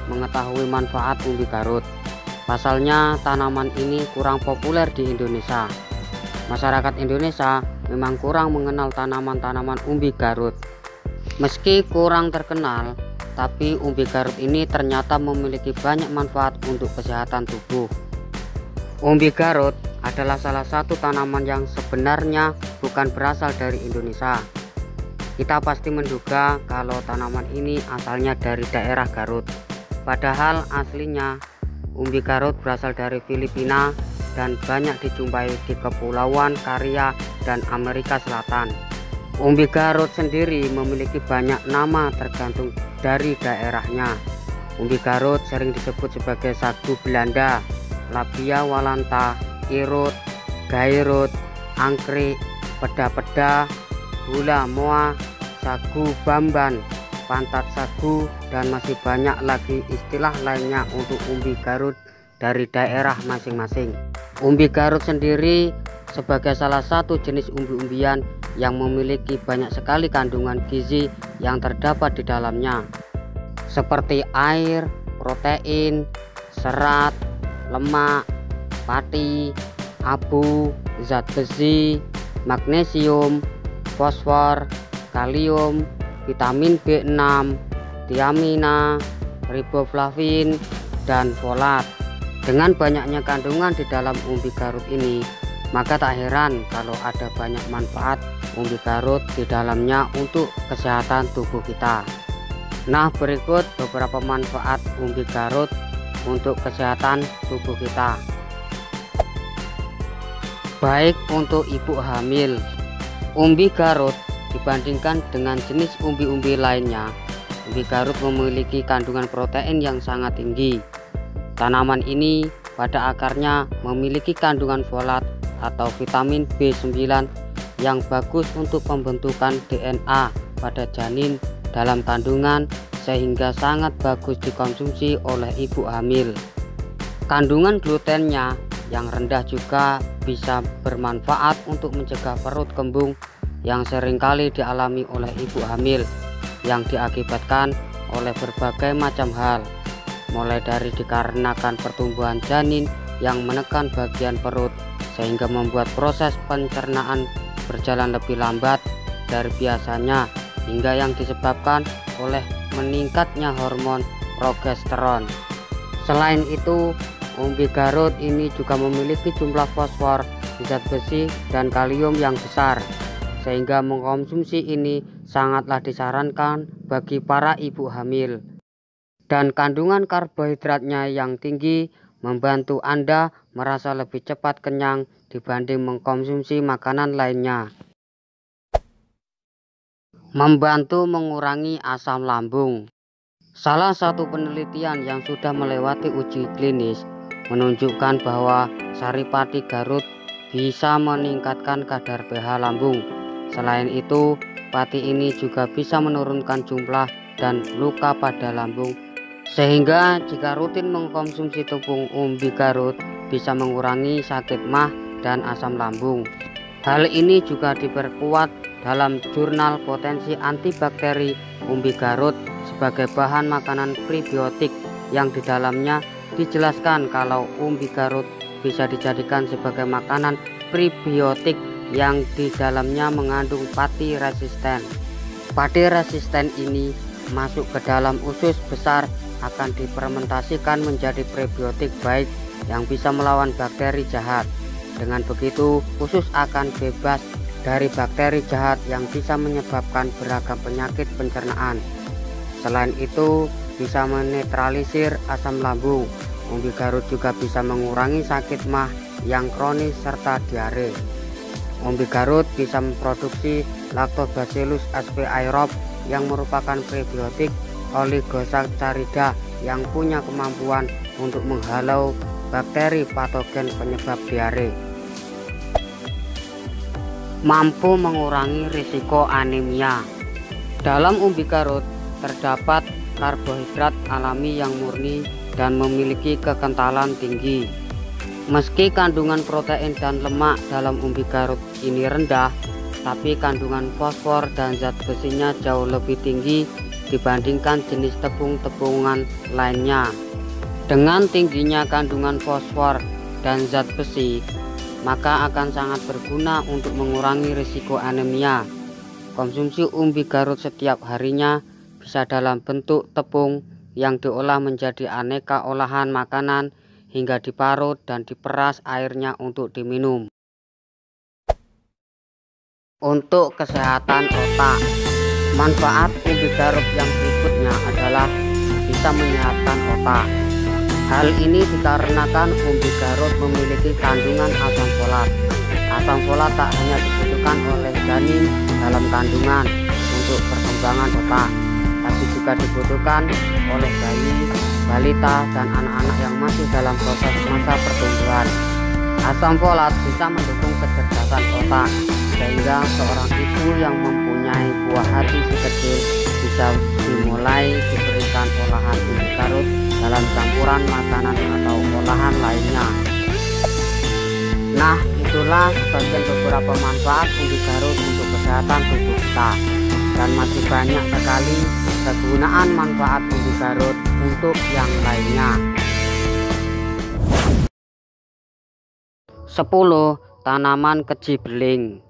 mengetahui manfaat umbi Garut. Pasalnya tanaman ini kurang populer di Indonesia. Masyarakat Indonesia memang kurang mengenal tanaman-tanaman umbi Garut. Meski kurang terkenal, tapi umbi Garut ini ternyata memiliki banyak manfaat untuk kesehatan tubuh. Umbi Garut adalah salah satu tanaman yang sebenarnya bukan berasal dari Indonesia. Kita pasti menduga kalau tanaman ini asalnya dari daerah Garut. Padahal aslinya umbi Garut berasal dari Filipina dan banyak dijumpai di Kepulauan Karya dan Amerika Selatan. Umbi Garut sendiri memiliki banyak nama tergantung dari daerahnya. Umbi Garut sering disebut sebagai sagu Belanda, labia walanta, irut, gairut, angkrik, peda-peda, gula moa, sagu bamban, pantat sagu, dan masih banyak lagi istilah lainnya untuk umbi Garut dari daerah masing-masing. Umbi Garut sendiri sebagai salah satu jenis umbi-umbian yang memiliki banyak sekali kandungan gizi yang terdapat di dalamnya, seperti air, protein, serat, lemak, pati, abu, zat besi, magnesium, fosfor, kalium, vitamin B6, tiamina, riboflavin, dan folat. Dengan banyaknya kandungan di dalam umbi Garut ini, maka tak heran kalau ada banyak manfaat umbi Garut di dalamnya untuk kesehatan tubuh kita. Nah, berikut beberapa manfaat umbi Garut untuk kesehatan tubuh kita. Baik untuk ibu hamil. Umbi Garut dibandingkan dengan jenis umbi-umbi lainnya, umbi Garut memiliki kandungan protein yang sangat tinggi. Tanaman ini pada akarnya memiliki kandungan folat atau vitamin B9 yang bagus untuk pembentukan DNA pada janin dalam kandungan, sehingga sangat bagus dikonsumsi oleh ibu hamil. Kandungan glutennya yang rendah juga bisa bermanfaat untuk mencegah perut kembung yang seringkali dialami oleh ibu hamil yang diakibatkan oleh berbagai macam hal, mulai dari dikarenakan pertumbuhan janin yang menekan bagian perut sehingga membuat proses pencernaan berjalan lebih lambat dari biasanya, hingga yang disebabkan oleh meningkatnya hormon progesteron. Selain itu, umbi Garut ini juga memiliki jumlah fosfor, zat besi, dan kalium yang besar, sehingga mengkonsumsi ini sangatlah disarankan bagi para ibu hamil. Dan kandungan karbohidratnya yang tinggi membantu Anda merasa lebih cepat kenyang dibanding mengkonsumsi makanan lainnya. Membantu mengurangi asam lambung. Salah satu penelitian yang sudah melewati uji klinis menunjukkan bahwa sari pati Garut bisa meningkatkan kadar pH lambung. Selain itu, pati ini juga bisa menurunkan jumlah dan luka pada lambung, sehingga jika rutin mengkonsumsi tepung umbi Garut bisa mengurangi sakit mah dan asam lambung. Hal ini juga diperkuat dalam jurnal potensi antibakteri umbi Garut sebagai bahan makanan prebiotik, yang di dalamnya dijelaskan kalau umbi Garut bisa dijadikan sebagai makanan prebiotik yang di dalamnya mengandung pati resisten. Pati resisten ini masuk ke dalam usus besar akan difermentasikan menjadi prebiotik baik yang bisa melawan bakteri jahat. Dengan begitu, usus akan bebas dari bakteri jahat yang bisa menyebabkan beragam penyakit pencernaan. Selain itu, bisa menetralisir asam lambung. Umbi Garut juga bisa mengurangi sakit mah yang kronis serta diare. Umbi Garut bisa memproduksi Lactobacillus sp. aerob yang merupakan prebiotik Oligosaccharida yang punya kemampuan untuk menghalau bakteri patogen penyebab diare. Mampu mengurangi risiko anemia. Dalam umbi Garut terdapat karbohidrat alami yang murni dan memiliki kekentalan tinggi. Meski kandungan protein dan lemak dalam umbi Garut ini rendah, tapi kandungan fosfor dan zat besinya jauh lebih tinggi dibandingkan jenis tepung-tepungan lainnya. Dengan tingginya kandungan fosfor dan zat besi, maka akan sangat berguna untuk mengurangi risiko anemia. Konsumsi umbi Garut setiap harinya bisa dalam bentuk tepung yang diolah menjadi aneka olahan makanan hingga diparut dan diperas airnya untuk diminum. Untuk kesehatan otak, manfaat umbi Garut yang berikutnya adalah bisa menyehatkan otak. Hal ini dikarenakan umbi Garut memiliki kandungan asam folat. Asam folat tak hanya dibutuhkan oleh janin dalam kandungan untuk perkembangan otak, tapi juga dibutuhkan oleh bayi, balita, dan anak-anak yang masih dalam proses masa pertumbuhan. Asam folat bisa mendukung kecerdasan otak, sehingga seorang ibu yang mempunyai buah hati si kecil bisa dimulai diberikan olahan umbi Garut dalam campuran makanan atau olahan lainnya. Nah, itulah sebagian beberapa manfaat umbi Garut untuk kesehatan tubuh kita, dan masih banyak sekali kegunaan manfaat umbi Garut untuk yang lainnya. 10. Tanaman keji beling.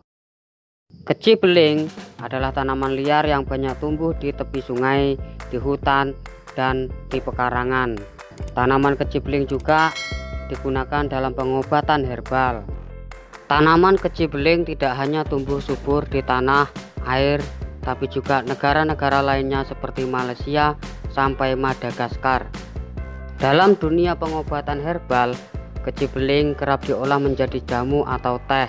Keji beling adalah tanaman liar yang banyak tumbuh di tepi sungai, di hutan, dan di pekarangan. Tanaman keji beling juga digunakan dalam pengobatan herbal. Tanaman keji beling tidak hanya tumbuh subur di tanah air, tapi juga negara-negara lainnya seperti Malaysia sampai Madagaskar. Dalam dunia pengobatan herbal, keji beling kerap diolah menjadi jamu atau teh.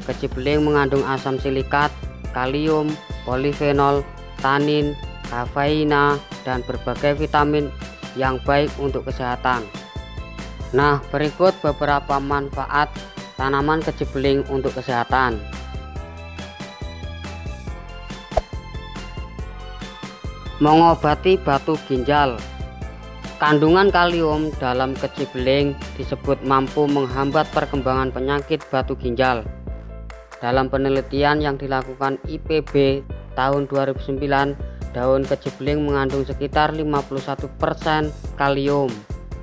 Keji beling mengandung asam silikat, kalium, polifenol, tanin, kafeina, dan berbagai vitamin yang baik untuk kesehatan. Nah, berikut beberapa manfaat tanaman keji beling untuk kesehatan. Mengobati batu ginjal. Kandungan kalium dalam keji beling disebut mampu menghambat perkembangan penyakit batu ginjal. Dalam penelitian yang dilakukan IPB tahun 2009 daun kecibeling mengandung sekitar 51% kalium.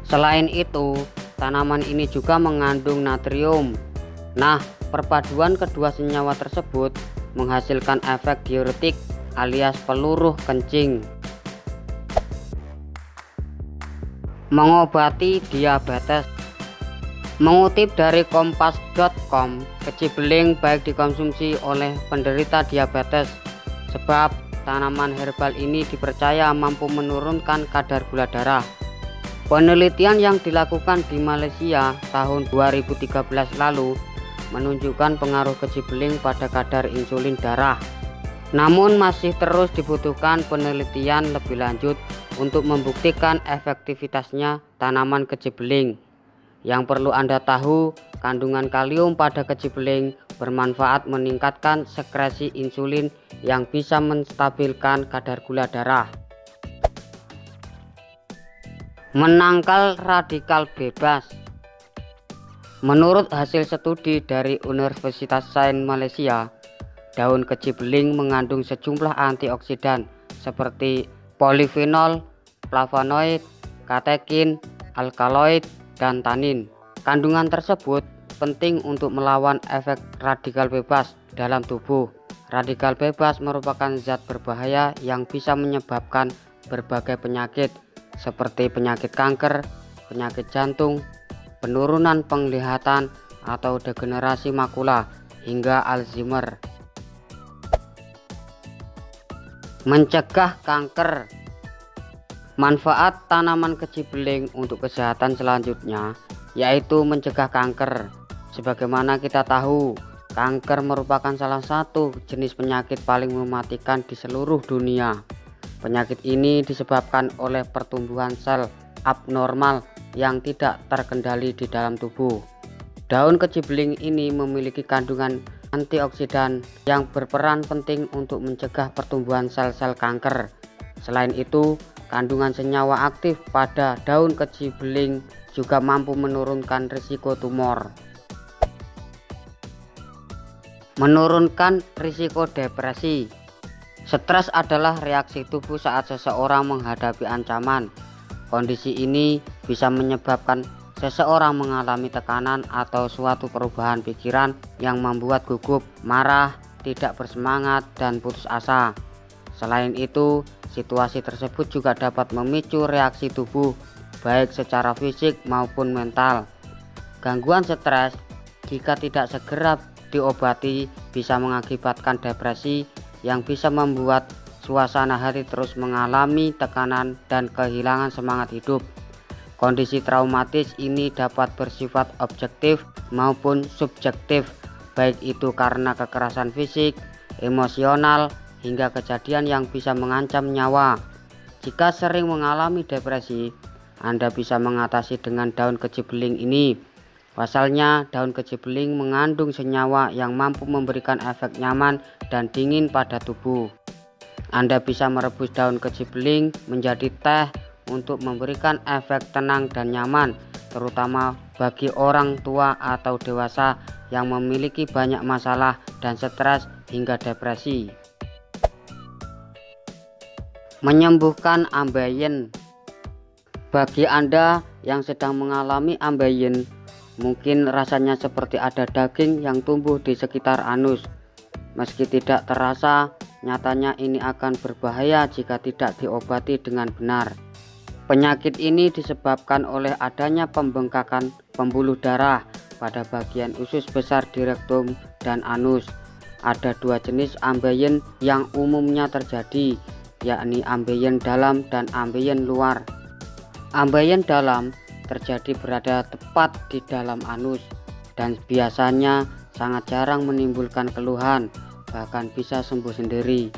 Selain itu, tanaman ini juga mengandung natrium. Nah, perpaduan kedua senyawa tersebut menghasilkan efek diuretik alias peluruh kencing. Mengobati diabetes. Mengutip dari kompas.com, kecibeling baik dikonsumsi oleh penderita diabetes sebab tanaman herbal ini dipercaya mampu menurunkan kadar gula darah. Penelitian yang dilakukan di Malaysia tahun 2013 lalu menunjukkan pengaruh kecibeling pada kadar insulin darah. Namun masih terus dibutuhkan penelitian lebih lanjut untuk membuktikan efektivitasnya tanaman kecibeling. Yang perlu Anda tahu, kandungan kalium pada kecibeling bermanfaat meningkatkan sekresi insulin yang bisa menstabilkan kadar gula darah. Menangkal radikal bebas. Menurut hasil studi dari Universitas Sains Malaysia, daun kecibeling mengandung sejumlah antioksidan seperti polifenol, flavonoid, katekin, alkaloid, dan tanin. Kandungan tersebut penting untuk melawan efek radikal bebas dalam tubuh. Radikal bebas merupakan zat berbahaya yang bisa menyebabkan berbagai penyakit seperti penyakit kanker, penyakit jantung, penurunan penglihatan atau degenerasi makula hingga Alzheimer. Mencegah kanker. Manfaat tanaman kecibeling untuk kesehatan selanjutnya yaitu mencegah kanker. Sebagaimana kita tahu, kanker merupakan salah satu jenis penyakit paling mematikan di seluruh dunia. Penyakit ini disebabkan oleh pertumbuhan sel abnormal yang tidak terkendali di dalam tubuh. Daun kecibeling ini memiliki kandungan antioksidan yang berperan penting untuk mencegah pertumbuhan sel-sel kanker. Selain itu, kandungan senyawa aktif pada daun kecibeling juga mampu menurunkan risiko tumor. Menurunkan risiko depresi. Stres adalah reaksi tubuh saat seseorang menghadapi ancaman. Kondisi ini bisa menyebabkan seseorang mengalami tekanan atau suatu perubahan pikiran yang membuat gugup, marah, tidak bersemangat, dan putus asa. Selain itu, situasi tersebut juga dapat memicu reaksi tubuh, baik secara fisik maupun mental. Gangguan stres, jika tidak segera diobati, bisa mengakibatkan depresi yang bisa membuat suasana hati terus mengalami tekanan dan kehilangan semangat hidup. Kondisi traumatis ini dapat bersifat objektif maupun subjektif, baik itu karena kekerasan fisik, emosional, hingga kejadian yang bisa mengancam nyawa. Jika sering mengalami depresi, Anda bisa mengatasi dengan daun kecibeling ini. Pasalnya, daun kecibeling mengandung senyawa yang mampu memberikan efek nyaman dan dingin pada tubuh. Anda bisa merebus daun kecibeling menjadi teh untuk memberikan efek tenang dan nyaman, terutama bagi orang tua atau dewasa yang memiliki banyak masalah dan stres hingga depresi. Menyembuhkan ambeien. Bagi Anda yang sedang mengalami ambeien, mungkin rasanya seperti ada daging yang tumbuh di sekitar anus. Meski tidak terasa, nyatanya ini akan berbahaya jika tidak diobati dengan benar. Penyakit ini disebabkan oleh adanya pembengkakan pembuluh darah pada bagian usus besar di rektum dan anus. Ada dua jenis ambeien yang umumnya terjadi, yakni ambeien dalam dan ambeien luar. Ambeien dalam terjadi berada tepat di dalam anus dan biasanya sangat jarang menimbulkan keluhan, bahkan bisa sembuh sendiri.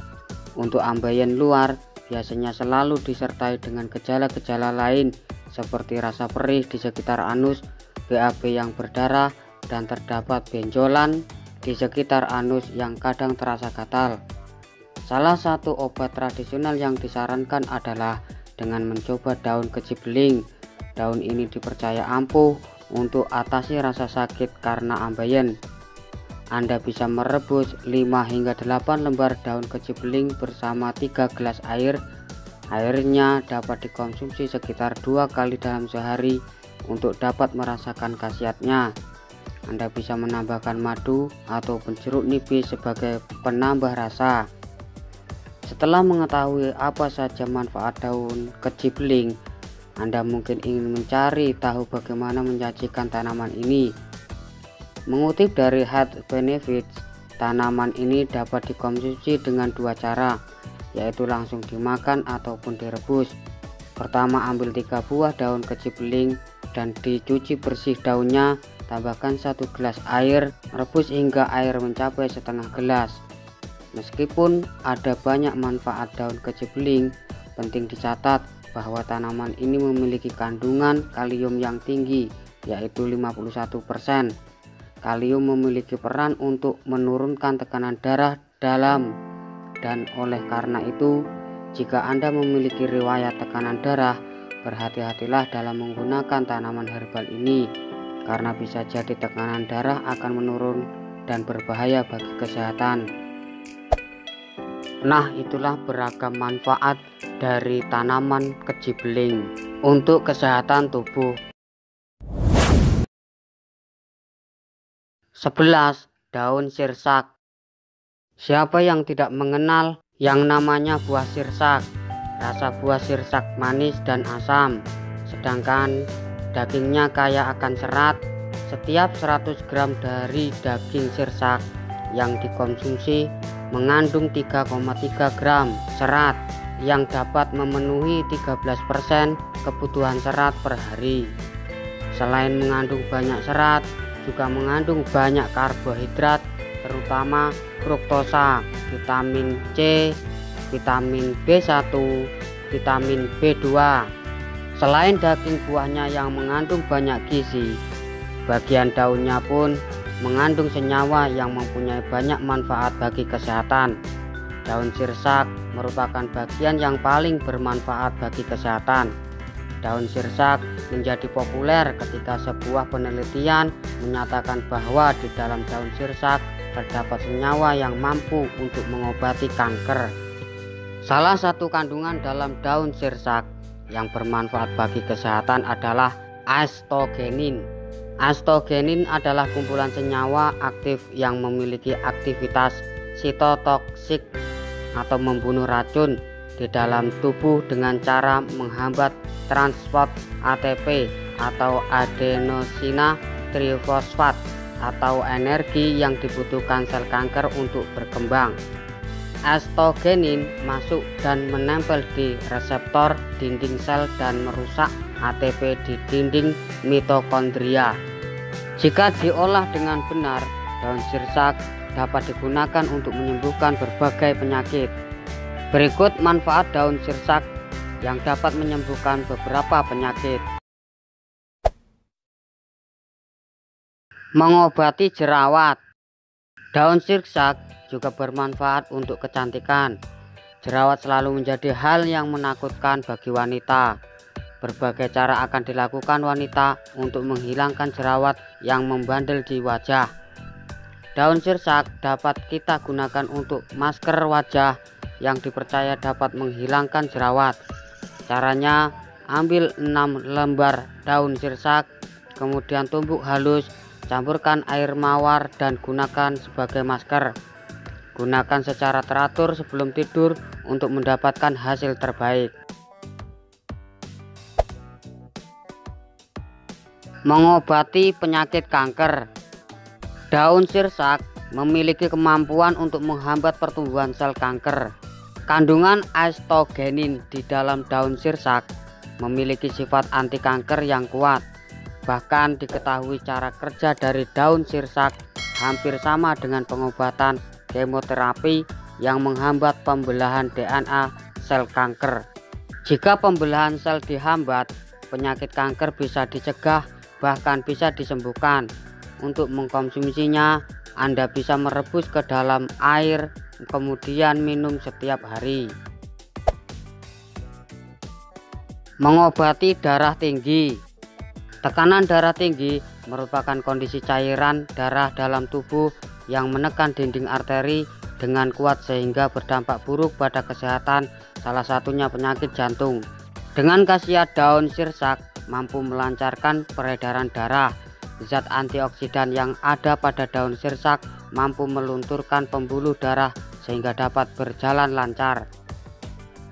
Untuk ambeien luar biasanya selalu disertai dengan gejala-gejala lain seperti rasa perih di sekitar anus, BAB yang berdarah, dan terdapat benjolan di sekitar anus yang kadang terasa gatal. Salah satu obat tradisional yang disarankan adalah dengan mencoba daun kecibeling. Daun ini dipercaya ampuh untuk atasi rasa sakit karena ambeien. Anda bisa merebus 5 hingga 8 lembar daun kecibeling bersama 3 gelas air. Airnya dapat dikonsumsi sekitar 2 kali dalam sehari untuk dapat merasakan khasiatnya. Anda bisa menambahkan madu ataupun jeruk nipis sebagai penambah rasa. Setelah mengetahui apa saja manfaat daun kecibeling, Anda mungkin ingin mencari tahu bagaimana menyajikan tanaman ini. Mengutip dari Health Benefits, tanaman ini dapat dikonsumsi dengan 2 cara, yaitu langsung dimakan ataupun direbus. Pertama, ambil 3 buah daun kecibeling dan dicuci bersih daunnya, tambahkan 1 gelas air, rebus hingga air mencapai setengah gelas. Meskipun ada banyak manfaat daun kecibeling, penting dicatat bahwa tanaman ini memiliki kandungan kalium yang tinggi, yaitu 51%. Kalium memiliki peran untuk menurunkan tekanan darah dalam, dan oleh karena itu, jika Anda memiliki riwayat tekanan darah, berhati-hatilah dalam menggunakan tanaman herbal ini, karena bisa jadi tekanan darah akan menurun dan berbahaya bagi kesehatan. Nah, itulah beragam manfaat dari tanaman kecibeling untuk kesehatan tubuh. 11. Daun sirsak. Siapa yang tidak mengenal yang namanya buah sirsak? Rasa buah sirsak manis dan asam, sedangkan dagingnya kaya akan serat. Setiap 100 gram dari daging sirsak yang dikonsumsi mengandung 3,3 gram serat yang dapat memenuhi 13% kebutuhan serat per hari. Selain mengandung banyak serat, juga mengandung banyak karbohidrat, terutama fruktosa, vitamin C, vitamin B1, vitamin B2. Selain daging buahnya yang mengandung banyak gizi, bagian daunnya pun mengandung senyawa yang mempunyai banyak manfaat bagi kesehatan. Daun sirsak merupakan bagian yang paling bermanfaat bagi kesehatan. Daun sirsak menjadi populer ketika sebuah penelitian menyatakan bahwa di dalam daun sirsak terdapat senyawa yang mampu untuk mengobati kanker. Salah satu kandungan dalam daun sirsak yang bermanfaat bagi kesehatan adalah astogenin. Astogenin adalah kumpulan senyawa aktif yang memiliki aktivitas sitotoksik atau membunuh racun di dalam tubuh dengan cara menghambat transport ATP atau adenosina trifosfat atau energi yang dibutuhkan sel kanker untuk berkembang. Astogenin masuk dan menempel di reseptor dinding sel dan merusak ATP di dinding mitokondria. Jika diolah dengan benar, daun sirsak dapat digunakan untuk menyembuhkan berbagai penyakit. Berikut manfaat daun sirsak yang dapat menyembuhkan beberapa penyakit. Mengobati jerawat. Daun sirsak juga bermanfaat untuk kecantikan. Jerawat selalu menjadi hal yang menakutkan bagi wanita. Berbagai cara akan dilakukan wanita untuk menghilangkan jerawat yang membandel di wajah. Daun sirsak dapat kita gunakan untuk masker wajah yang dipercaya dapat menghilangkan jerawat. Caranya, ambil 6 lembar daun sirsak, kemudian tumbuk halus, campurkan air mawar dan gunakan sebagai masker. Gunakan secara teratur sebelum tidur untuk mendapatkan hasil terbaik. Mengobati penyakit kanker. Daun sirsak memiliki kemampuan untuk menghambat pertumbuhan sel kanker. Kandungan astogenin di dalam daun sirsak memiliki sifat anti kanker yang kuat. Bahkan diketahui cara kerja dari daun sirsak hampir sama dengan pengobatan kemoterapi yang menghambat pembelahan DNA sel kanker. Jika pembelahan sel dihambat, penyakit kanker bisa dicegah, bahkan bisa disembuhkan. Untuk mengkonsumsinya, Anda bisa merebus ke dalam air, kemudian minum setiap hari. Mengobati darah tinggi. Tekanan darah tinggi merupakan kondisi cairan darah dalam tubuh yang menekan dinding arteri dengan kuat sehingga berdampak buruk pada kesehatan, salah satunya penyakit jantung. Dengan khasiat daun sirsak mampu melancarkan peredaran darah. Zat antioksidan yang ada pada daun sirsak mampu melunturkan pembuluh darah sehingga dapat berjalan lancar.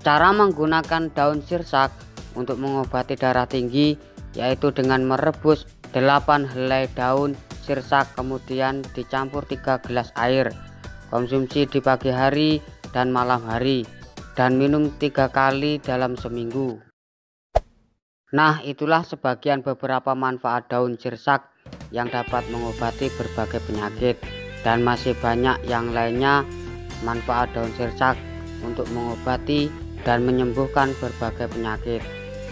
Cara menggunakan daun sirsak untuk mengobati darah tinggi yaitu dengan merebus 8 helai daun sirsak kemudian dicampur 3 gelas air. Konsumsi di pagi hari dan malam hari dan minum 3 kali dalam seminggu. Nah, itulah sebagian beberapa manfaat daun sirsak yang dapat mengobati berbagai penyakit, dan masih banyak yang lainnya manfaat daun sirsak untuk mengobati dan menyembuhkan berbagai penyakit.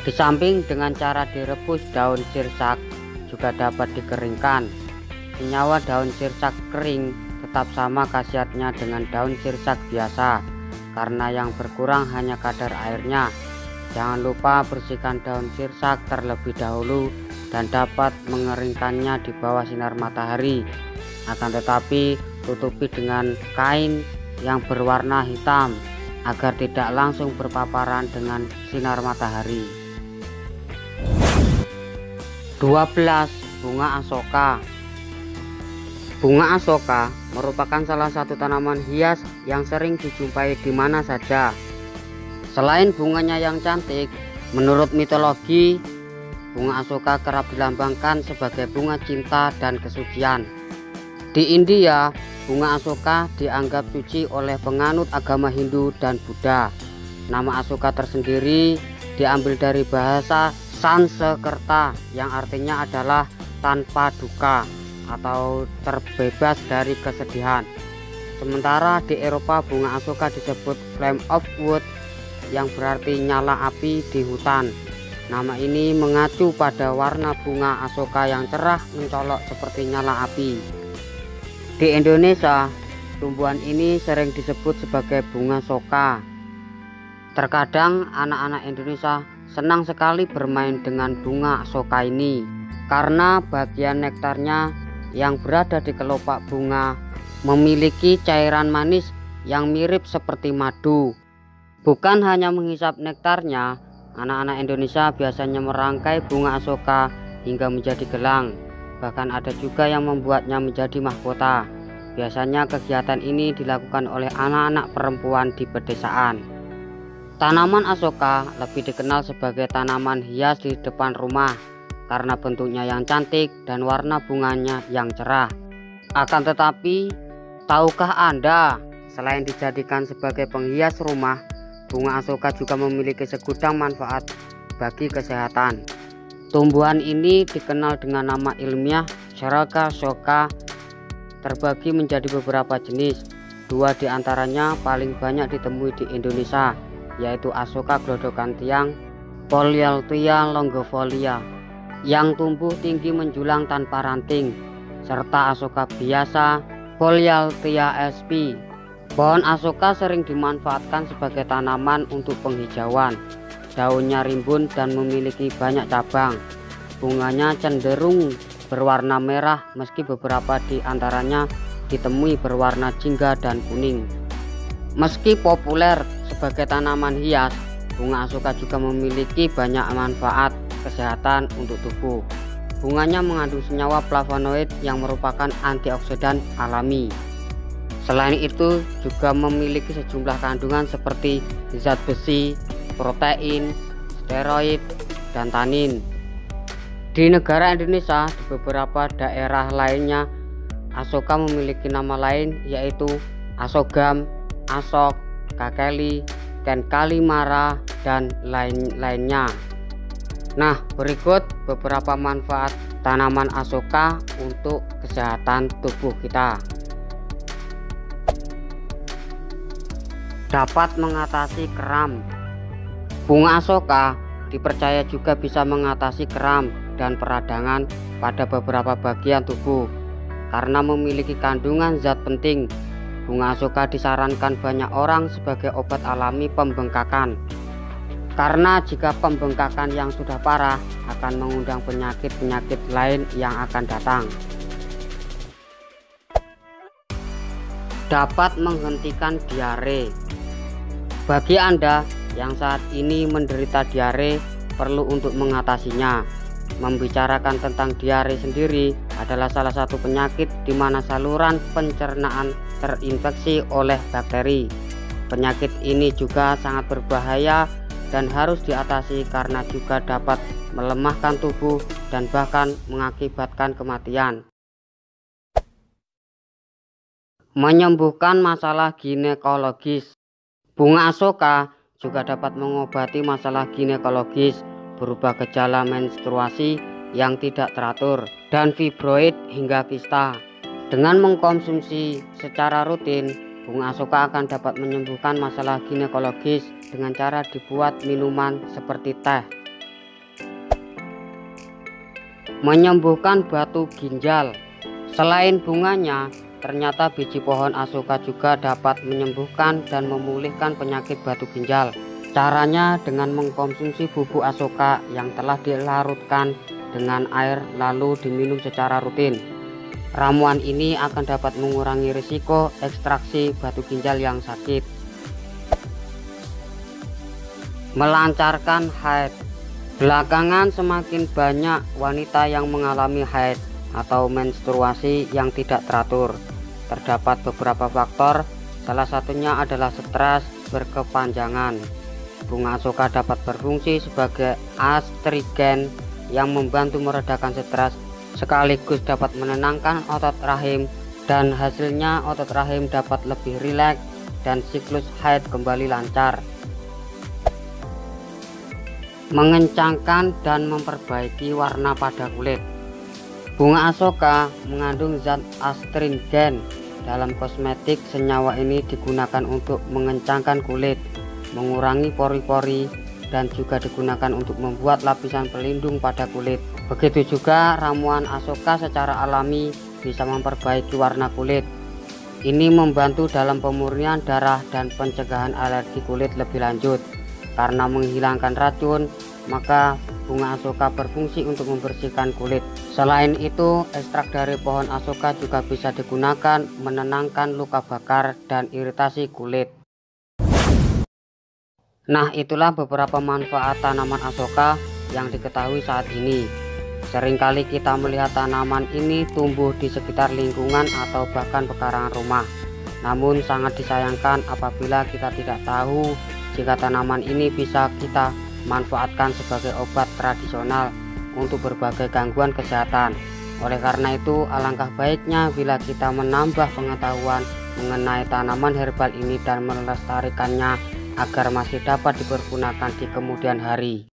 Di samping dengan cara direbus, daun sirsak juga dapat dikeringkan. Senyawa daun sirsak kering tetap sama khasiatnya dengan daun sirsak biasa, karena yang berkurang hanya kadar airnya. Jangan lupa bersihkan daun sirsak terlebih dahulu dan dapat mengeringkannya di bawah sinar matahari. Akan tetapi tutupi dengan kain yang berwarna hitam agar tidak langsung berpaparan dengan sinar matahari. 12. Bunga asoka. Bunga asoka merupakan salah satu tanaman hias yang sering dijumpai di mana saja. Selain bunganya yang cantik, menurut mitologi, bunga asoka kerap dilambangkan sebagai bunga cinta dan kesucian. Di India, bunga asoka dianggap suci oleh penganut agama Hindu dan Buddha. Nama asoka tersendiri diambil dari bahasa Sanskerta yang artinya adalah tanpa duka atau terbebas dari kesedihan. Sementara di Eropa bunga asoka disebut flame of wood yang berarti nyala api di hutan. Nama ini mengacu pada warna bunga asoka yang cerah mencolok seperti nyala api. Di Indonesia, tumbuhan ini sering disebut sebagai bunga soka. Terkadang anak-anak Indonesia senang sekali bermain dengan bunga asoka ini karena bagian nektarnya yang berada di kelopak bunga memiliki cairan manis yang mirip seperti madu. Bukan hanya menghisap nektarnya, anak-anak Indonesia biasanya merangkai bunga asoka hingga menjadi gelang. Bahkan ada juga yang membuatnya menjadi mahkota. Biasanya kegiatan ini dilakukan oleh anak-anak perempuan di pedesaan. Tanaman asoka lebih dikenal sebagai tanaman hias di depan rumah karena bentuknya yang cantik dan warna bunganya yang cerah. Akan tetapi, tahukah Anda, selain dijadikan sebagai penghias rumah, bunga asoka juga memiliki segudang manfaat bagi kesehatan. Tumbuhan ini dikenal dengan nama ilmiah Sharaga soka, terbagi menjadi beberapa jenis. 2 diantaranya paling banyak ditemui di Indonesia, yaitu Asoka glodocantiang, Polyalthia longifolia, yang tumbuh tinggi menjulang tanpa ranting, serta asoka biasa Polyalthia sp. Pohon asoka sering dimanfaatkan sebagai tanaman untuk penghijauan. Daunnya rimbun dan memiliki banyak cabang. Bunganya cenderung berwarna merah meski beberapa di antaranya ditemui berwarna jingga dan kuning. Meski populer sebagai tanaman hias, bunga asoka juga memiliki banyak manfaat kesehatan untuk tubuh. Bunganya mengandung senyawa flavonoid yang merupakan antioksidan alami. Selain itu juga memiliki sejumlah kandungan seperti zat besi, protein, steroid, dan tanin. Di negara Indonesia, di beberapa daerah lainnya, asoka memiliki nama lain yaitu asogam, asok, kakeli, ken kalimara, dan lain-lainnya. Nah, berikut beberapa manfaat tanaman asoka untuk kesehatan tubuh kita. Dapat mengatasi kram. Bunga asoka dipercaya juga bisa mengatasi kram dan peradangan pada beberapa bagian tubuh karena memiliki kandungan zat penting. Bunga asoka disarankan banyak orang sebagai obat alami pembengkakan, karena jika pembengkakan yang sudah parah akan mengundang penyakit-penyakit lain yang akan datang. dapat menghentikan diare. Bagi Anda yang saat ini menderita diare, perlu untuk mengatasinya. Membicarakan tentang diare sendiri adalah salah satu penyakit di mana saluran pencernaan terinfeksi oleh bakteri. Penyakit ini juga sangat berbahaya dan harus diatasi karena juga dapat melemahkan tubuh dan bahkan mengakibatkan kematian. Menyembuhkan masalah ginekologis. Bunga Asoka juga dapat mengobati masalah ginekologis berupa gejala menstruasi yang tidak teratur dan fibroid hingga kista. Dengan mengkonsumsi secara rutin, bunga Asoka akan dapat menyembuhkan masalah ginekologis dengan cara dibuat minuman seperti teh. Menyembuhkan batu ginjal. Selain bunganya, ternyata biji pohon Asoka juga dapat menyembuhkan dan memulihkan penyakit batu ginjal. Caranya dengan mengkonsumsi bubuk Asoka yang telah dilarutkan dengan air lalu diminum secara rutin. Ramuan ini akan dapat mengurangi risiko ekstraksi batu ginjal yang sakit. Melancarkan haid. Belakangan semakin banyak wanita yang mengalami haid atau menstruasi yang tidak teratur. Terdapat beberapa faktor, salah satunya adalah stres berkepanjangan. Bunga Asoka dapat berfungsi sebagai astrigen yang membantu meredakan stres, sekaligus dapat menenangkan otot rahim, dan hasilnya otot rahim dapat lebih rileks dan siklus haid kembali lancar. Mengencangkan dan memperbaiki warna pada kulit. Bunga Asoka mengandung zat astringen. Dalam kosmetik, senyawa ini digunakan untuk mengencangkan kulit, mengurangi pori-pori, dan juga digunakan untuk membuat lapisan pelindung pada kulit. Begitu juga ramuan Asoka secara alami bisa memperbaiki warna kulit. Ini membantu dalam pemurnian darah dan pencegahan alergi kulit lebih lanjut. Karena menghilangkan racun, maka bunga Asoka berfungsi untuk membersihkan kulit. Selain itu, ekstrak dari pohon Asoka juga bisa digunakan menenangkan luka bakar dan iritasi kulit. Nah, itulah beberapa manfaat tanaman Asoka yang diketahui saat ini. Seringkali kita melihat tanaman ini tumbuh di sekitar lingkungan atau bahkan pekarangan rumah. Namun sangat disayangkan apabila kita tidak tahu jika tanaman ini bisa kita manfaatkan sebagai obat tradisional untuk berbagai gangguan kesehatan. Oleh karena itu, alangkah baiknya bila kita menambah pengetahuan mengenai tanaman herbal ini dan melestarikannya agar masih dapat dipergunakan di kemudian hari.